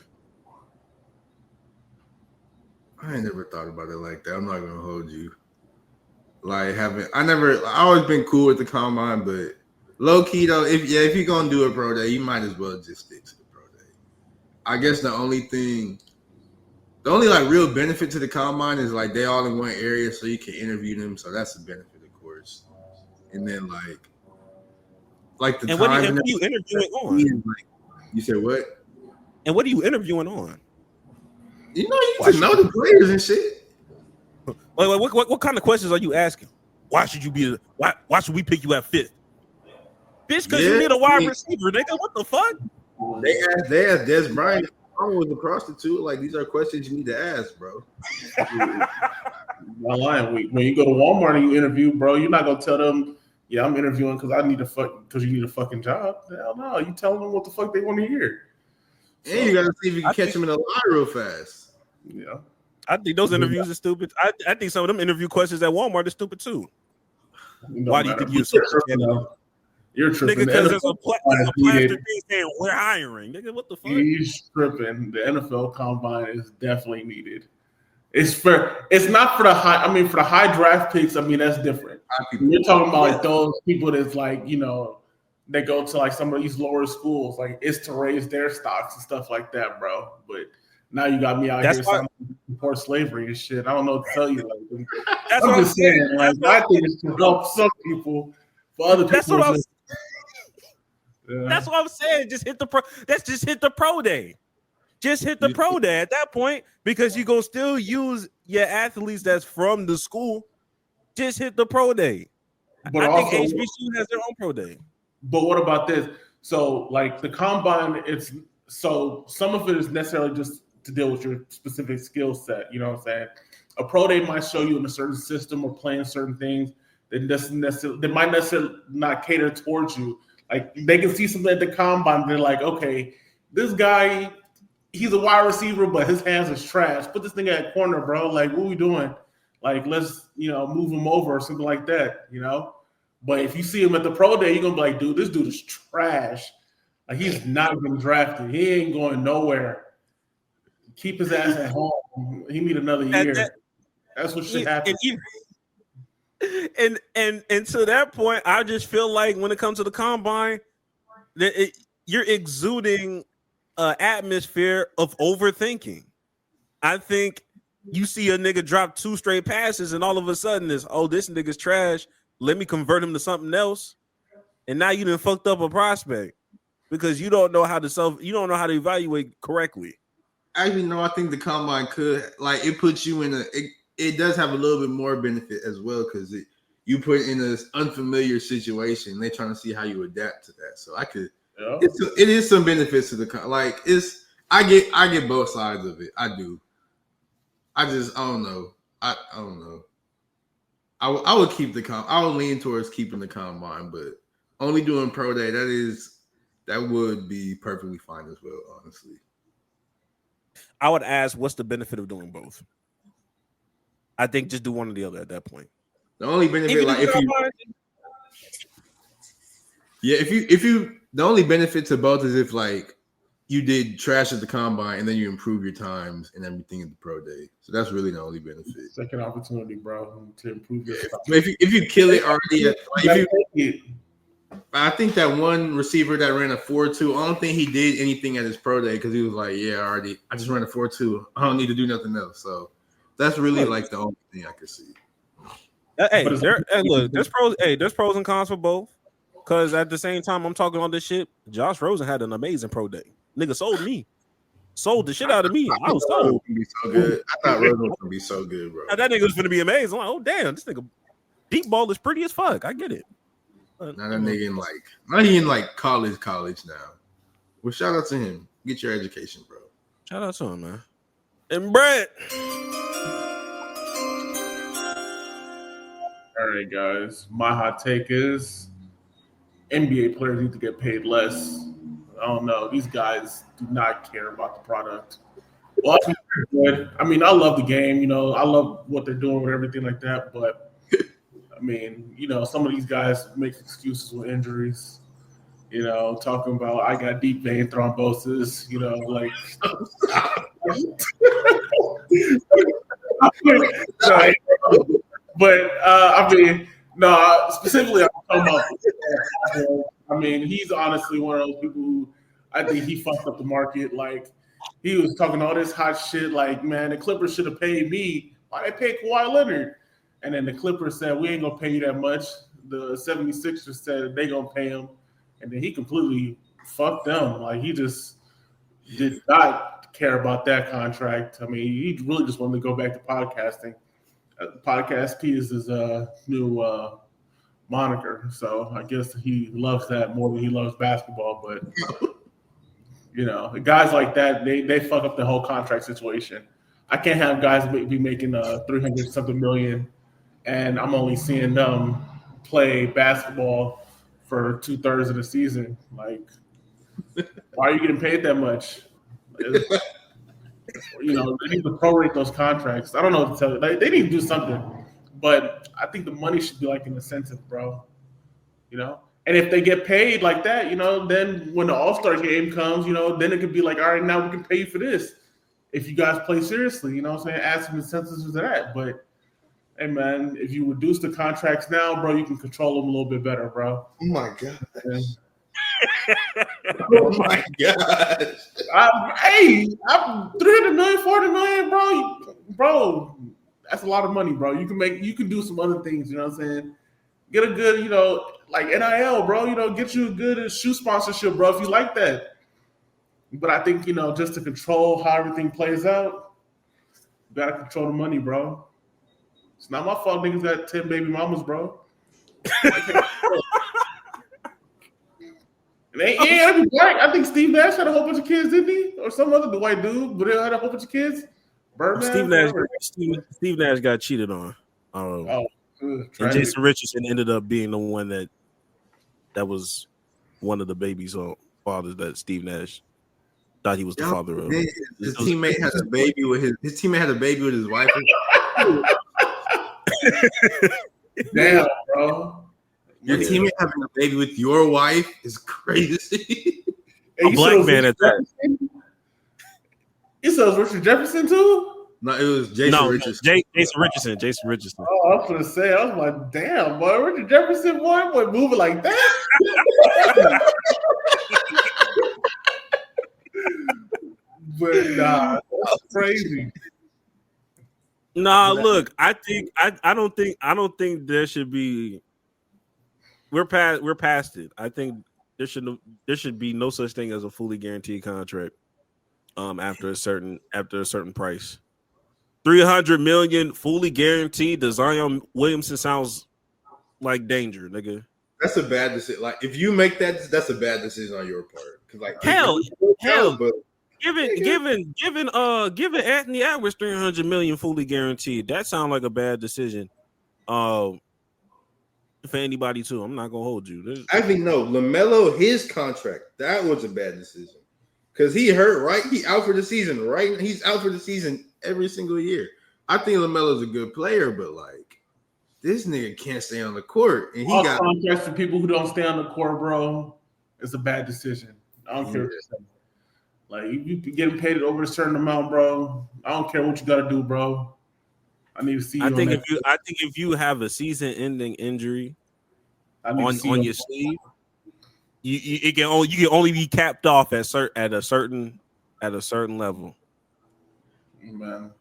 I ain't never thought about it like that. I'm not gonna hold you. Like I always been cool with the combine, but low key though, if you're gonna do a pro day, you might as well just stick to the pro day. I guess the only like real benefit to the combine is like they all in one area, so you can interview them. So that's the benefit, of course. And then like the and time. What are you interviewing on? You said what? And what are you interviewing on? You know, you can know the players and shit. Wait, what kind of questions are you asking? Why should we pick you at 5th? Bitch, because you need a wide receiver, nigga. What the fuck? They asked Des Bryant was a prostitute. Like, these are questions you need to ask, bro. Not lying. When you go to Walmart and you interview, bro, you're not gonna tell them, yeah, I'm interviewing because you need a fucking job. Hell no, you tell them what the fuck they want to hear. And you gotta see if you can catch him in a lie real fast. Yeah. I think those interviews are stupid. I think some of them interview questions at Walmart are stupid too. Why do you think you're so tripping? You're tripping. Nigga, because there's a plaster thing saying we're hiring. Nigga, what the fuck? He's tripping. The NFL Combine is definitely needed. It's not for the high. I mean, for the high draft picks. I mean, that's different. You're talking about like those people that's like, you know, they go to like some of these lower schools. Like it's to raise their stocks and stuff like that, bro. But now you got me out here saying support slavery and shit. I don't know what to tell you. Like, I'm just saying. Like, I think it's to help some people. For other people, that's what I'm saying. Just hit the pro. Just hit the pro day. Just hit the pro day at that point, because you're gonna still use your athletes that's from the school. Just hit the pro day. But I also, think HBCU has their own pro day. But what about this? So, like the combine, it's so some of it is necessarily just to deal with your specific skill set. You know what I'm saying? A pro day might show you in a certain system or playing certain things that might necessarily not cater towards you. Like they can see something at the combine, they're like, okay, this guy, he's a wide receiver, but his hands is trash. Put this thing at corner, bro. Like, what are we doing? Like, let's move him over or something like that. But if you see him at the pro day, you're gonna be like, dude, this dude is trash. Like, he's not even drafted. He ain't going nowhere. Keep his ass at home. He need another year. That's what should happen. And to that point, I just feel like when it comes to the combine, that you're exuding an atmosphere of overthinking. I think you see a nigga drop 2 straight passes, and all of a sudden it's, oh, this nigga's trash. Let me convert him to something else. And now you done fucked up a prospect because you don't know how to evaluate correctly. Actually, no, I think the combine could, like, it puts you in it does have a little bit more benefit as well, because you put in an unfamiliar situation. They're trying to see how you adapt to that. So it is some benefits to the I get both sides of it. I do. I don't know. I don't know. I would keep I would lean towards keeping the combine, but only doing pro day, that would be perfectly fine as well, honestly. I would ask, what's the benefit of doing both? I think just do one or the other at that point. The only benefit, the only benefit to both is if like you did trash at the combine and then you improve your times and everything at the pro day. So that's really the only benefit. Second opportunity, bro, to improve your stuff. If you kill it already, I think that one receiver that ran a 4.2, I don't think he did anything at his pro day because he was like, I just ran a 4.2. I don't need to do nothing else. So that's really like the only thing I could see. Look, there's pros and cons for both. Because at the same time, I'm talking all this shit. Josh Rosen had an amazing pro day. Nigga sold me. Sold the shit out of me. I was sold. Be so good. I thought Rosen was gonna be so good, bro. That nigga was gonna be amazing. I'm like, oh damn, this nigga deep ball is pretty as fuck. I get it. Now that nigga not even like college now. Well, shout out to him. Get your education, bro. Shout out to him, man. And Brett. All right, guys. My hot take is NBA players need to get paid less. I don't know. These guys do not care about the product. Well, good. I mean, I love the game. I love what they're doing with everything like that. But, I mean, some of these guys make excuses with injuries. Talking about I got deep vein thrombosis. Like. But, I mean, no, specifically, I'm talking about. I mean, he's honestly one of those people who I think he fucked up the market. Like, he was talking all this hot shit. Like, man, the Clippers should have paid me. Why they pay Kawhi Leonard? And then the Clippers said, we ain't going to pay you that much. The 76ers said they going to pay him. And then he completely fucked them. Like, he just did not care about that contract. I mean, he really just wanted to go back to podcasting. Podcast P is his new moniker, so I guess he loves that more than he loves basketball. But guys like that, they fuck up the whole contract situation. I can't have guys be making 300-something million, and I'm only seeing them play basketball for 2/3 of the season. Like, why are you getting paid that much? You know, they need to prorate those contracts. I don't know what to tell you. They need to do something. But I think the money should be like an incentive, bro. You know? And if they get paid like that, you know, then when the All-Star game comes, you know, then it could be like, all right, now we can pay you for this. If you guys play seriously, you know what I'm saying? Add some incentives to that. But, hey, man, if you reduce the contracts now, bro, you can control them a little bit better, bro. Oh, my God. Oh, my gosh. I'm 300 million, 40 million, bro. Bro, that's a lot of money, bro. You can do some other things, you know what I'm saying? Get a good, you know, like NIL, bro, you know, get you a good shoe sponsorship, bro, if you like that. But I think, you know, just to control how everything plays out, you got to control the money, bro. It's not my fault niggas got 10 baby mamas, bro. I think Steve Nash had a whole bunch of kids, didn't he? Or some other white dude, but they had a whole bunch of kids. Birdman. Steve Nash got cheated on. And Jason Richardson ended up being the one that was one of the baby's fathers that Steve Nash thought he was the father of. His teammate had a baby with his teammate had a baby with his wife. Damn, bro. Your teammate having a baby with your wife is crazy. A black man at that. You said it was Richard Jefferson too? No, it was Jason Richardson. Jason Richardson. Oh, I was gonna say, I was like, damn, boy, Richard Jefferson, boy, moving like that. But nah, that's crazy. Nah, look, I don't think there should be. We're past it. I think there should be no such thing as a fully guaranteed contract. After a certain price. 300 million fully guaranteed to Zion Williamson sounds like danger, nigga. That's a bad decision. Like if you make that's a bad decision on your part. Because like hell, but giving Anthony Edwards 300 million fully guaranteed. That sounds like a bad decision. For anybody too. I'm not gonna hold you. I think no, LaMelo, his contract, that was a bad decision. Because he hurt, right? He out for the season, right? He's out for the season every single year. I think LaMelo's a good player, but like this nigga can't stay on the court. And he all got contracts for people who don't stay on the court, bro. It's a bad decision. I don't care what you say. Like you getting paid over a certain amount, bro. I don't care what you gotta do, bro. I need to see you. I think if you have a season-ending injury on your sleeve, you can only be capped off at a certain level. Man,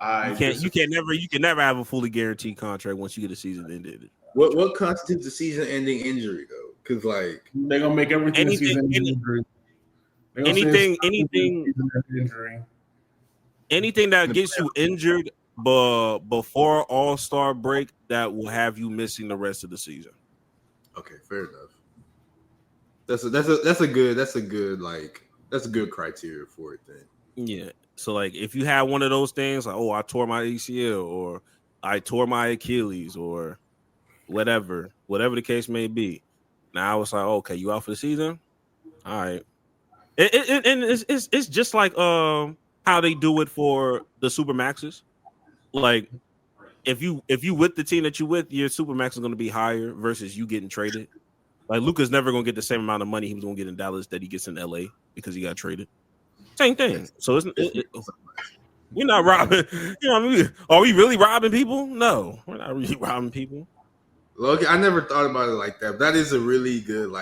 you can never have a fully guaranteed contract once you get a season ended. What constitutes a season-ending injury though? Because like they're gonna make everything season-ending injury. Anything that gets you injured before All-Star break that will have you missing the rest of the season. Okay, fair enough. That's a good criteria for it then. Yeah. So like if you have one of those things like, oh, I tore my ACL or I tore my Achilles or whatever the case may be. Now it's like, okay, you out for the season? All right. And it's just like how they do it for the Supermaxes. Like if you with the team that you with, your Supermax is going to be higher versus you getting traded. Like Luka's never going to get the same amount of money he was going to get in Dallas that he gets in LA because he got traded. Same thing. So we're not robbing. You know what I mean? Are we really robbing people? No, we're not really robbing people. Look, I never thought about it like that. But that is a really good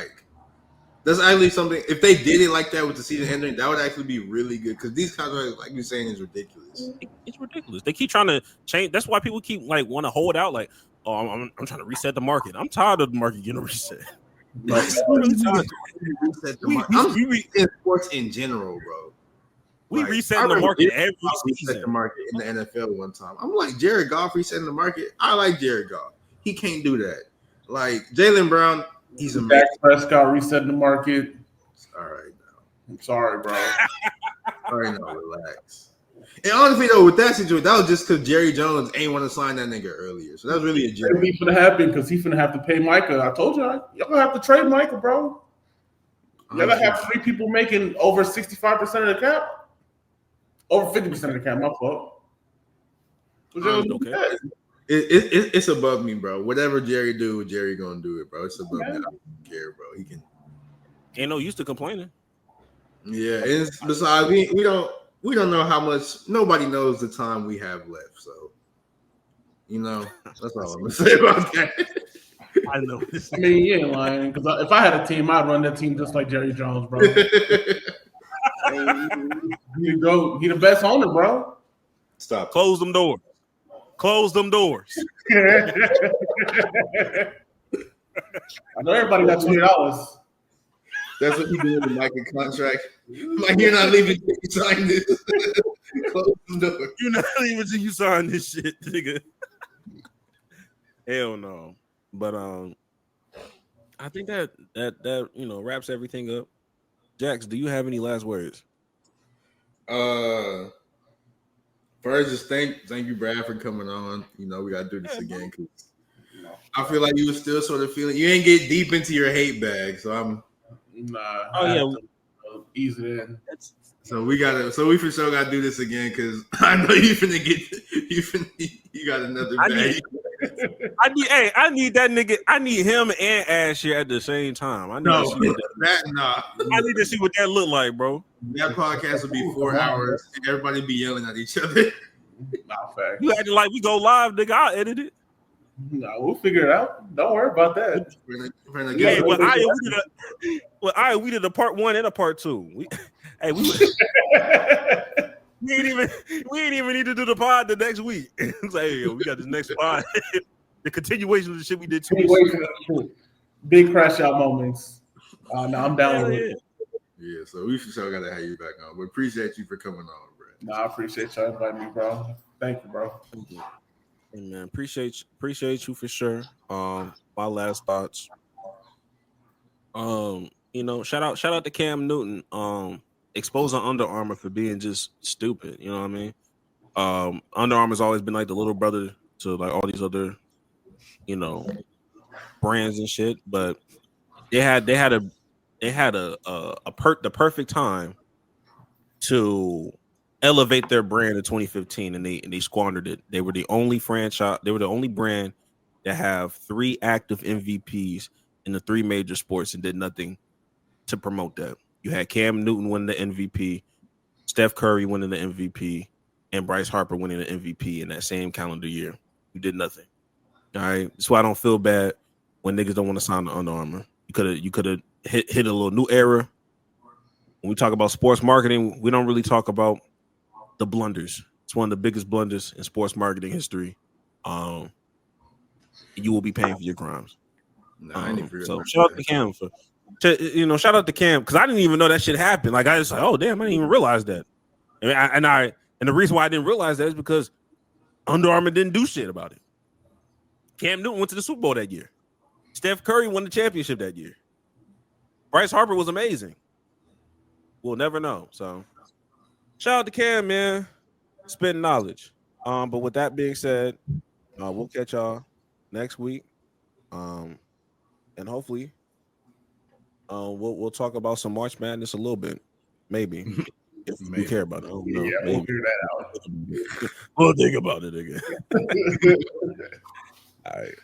that's actually something. If they did it like that with the season ending, that would actually be really good because these contracts, like you're saying, is ridiculous. It's ridiculous. They keep trying to change. That's why people keep want to hold out. Like, oh, I'm trying to reset the market. I'm tired of the market getting reset. Like, I'm in sports in general, bro. We reset the market every season. Reset the market in the NFL one time. I'm like Jared Goff resetting the market. I like Jared Goff. He can't do that. Like Jaylen Brown, he's amazing. Dak Prescott resetting the market. All right, now. I'm sorry, bro. All right, now relax. And honestly, though, with that situation, that was just because Jerry Jones ain't want to sign that nigga earlier. So that's really a joke. It's gonna happen because he's gonna have to pay Micah. I told you, y'all gonna have to trade Micah, bro. You ever have 3 people making over 65% of the cap? Over 50% of the cap, my fault. Okay. It's above me, bro. Whatever Jerry do, Jerry gonna do it, bro. It's above me. I don't care, bro. He can. Ain't no use to complaining. Yeah, and besides, we don't know how much. Nobody knows the time we have left, so that's all I'm gonna say about that. I know. I mean, you ain't lying. Because if I had a team, I'd run that team just like Jerry Jones, bro. He the best owner, bro. Stop. Close them doors. Close them doors. I know everybody got $20. That's what you do in the Michael contract. Like, you're not leaving till you sign this. Close the door. You're not leaving till you sign this shit, nigga. Hell no. But I think that wraps everything up. Jax, do you have any last words? First, just thank you, Brad, for coming on. We gotta do this again because I feel like you were still sort of feeling you ain't get deep into your hate bag, so I'm. Nah. Oh yeah, ease it in. So we for sure gotta do this again because I know you got another bag. I need that nigga. I need him and Ash here at the same time. I need to see I need to see what that look like, bro. That podcast will be 4 hours and everybody be yelling at each other. Nah, fact. You acting like we go live, nigga. I'll edit it. No, we'll figure it out. Don't worry about that. Yeah, we did a part 1 and a part 2. We ain't even need to do the pod the next week. It's like, hey, we got this next pod. The continuation of the shit we did 2 weeks ago. Big crash out moments. No, I'm down with it. Yeah, so we for sure gotta have you back on. We appreciate you for coming on, bro. No, I appreciate y'all inviting me, bro. Thank you, bro. Hey, man, appreciate you for sure. My last thoughts. Shout out to Cam Newton. Exposing Under Armour for being just stupid. You know what I mean? Under Armour's always been like the little brother to like all these other, brands and shit. But they had the perfect time to elevate their brand in 2015, and they squandered it. They were the only franchise. They were the only brand that have 3 active MVPs in the 3 major sports and did nothing to promote that. You had Cam Newton winning the MVP, Steph Curry winning the MVP, and Bryce Harper winning the MVP in that same calendar year. You did nothing. All right, that's why I don't feel bad when niggas don't want to sign the Under Armour. You could have hit a little new era. When we talk about sports marketing, we don't really talk about the blunders. It's one of the biggest blunders in sports marketing history. You will be paying for your crimes. So shout out to Cam shout out to Cam because I didn't even know that shit happened. Like I was like, oh damn, I didn't even realize that. And the reason why I didn't realize that is because Under Armour didn't do shit about it. Cam Newton went to the Super Bowl that year. Steph Curry won the championship that year. Bryce Harper was amazing. We'll never know. So shout out to Cam, man. Spitting knowledge. But with that being said, we'll catch y'all next week. And hopefully we'll talk about some March Madness a little bit. Maybe. If we care about it. Yeah, we'll figure that out. We'll think about it again. All right.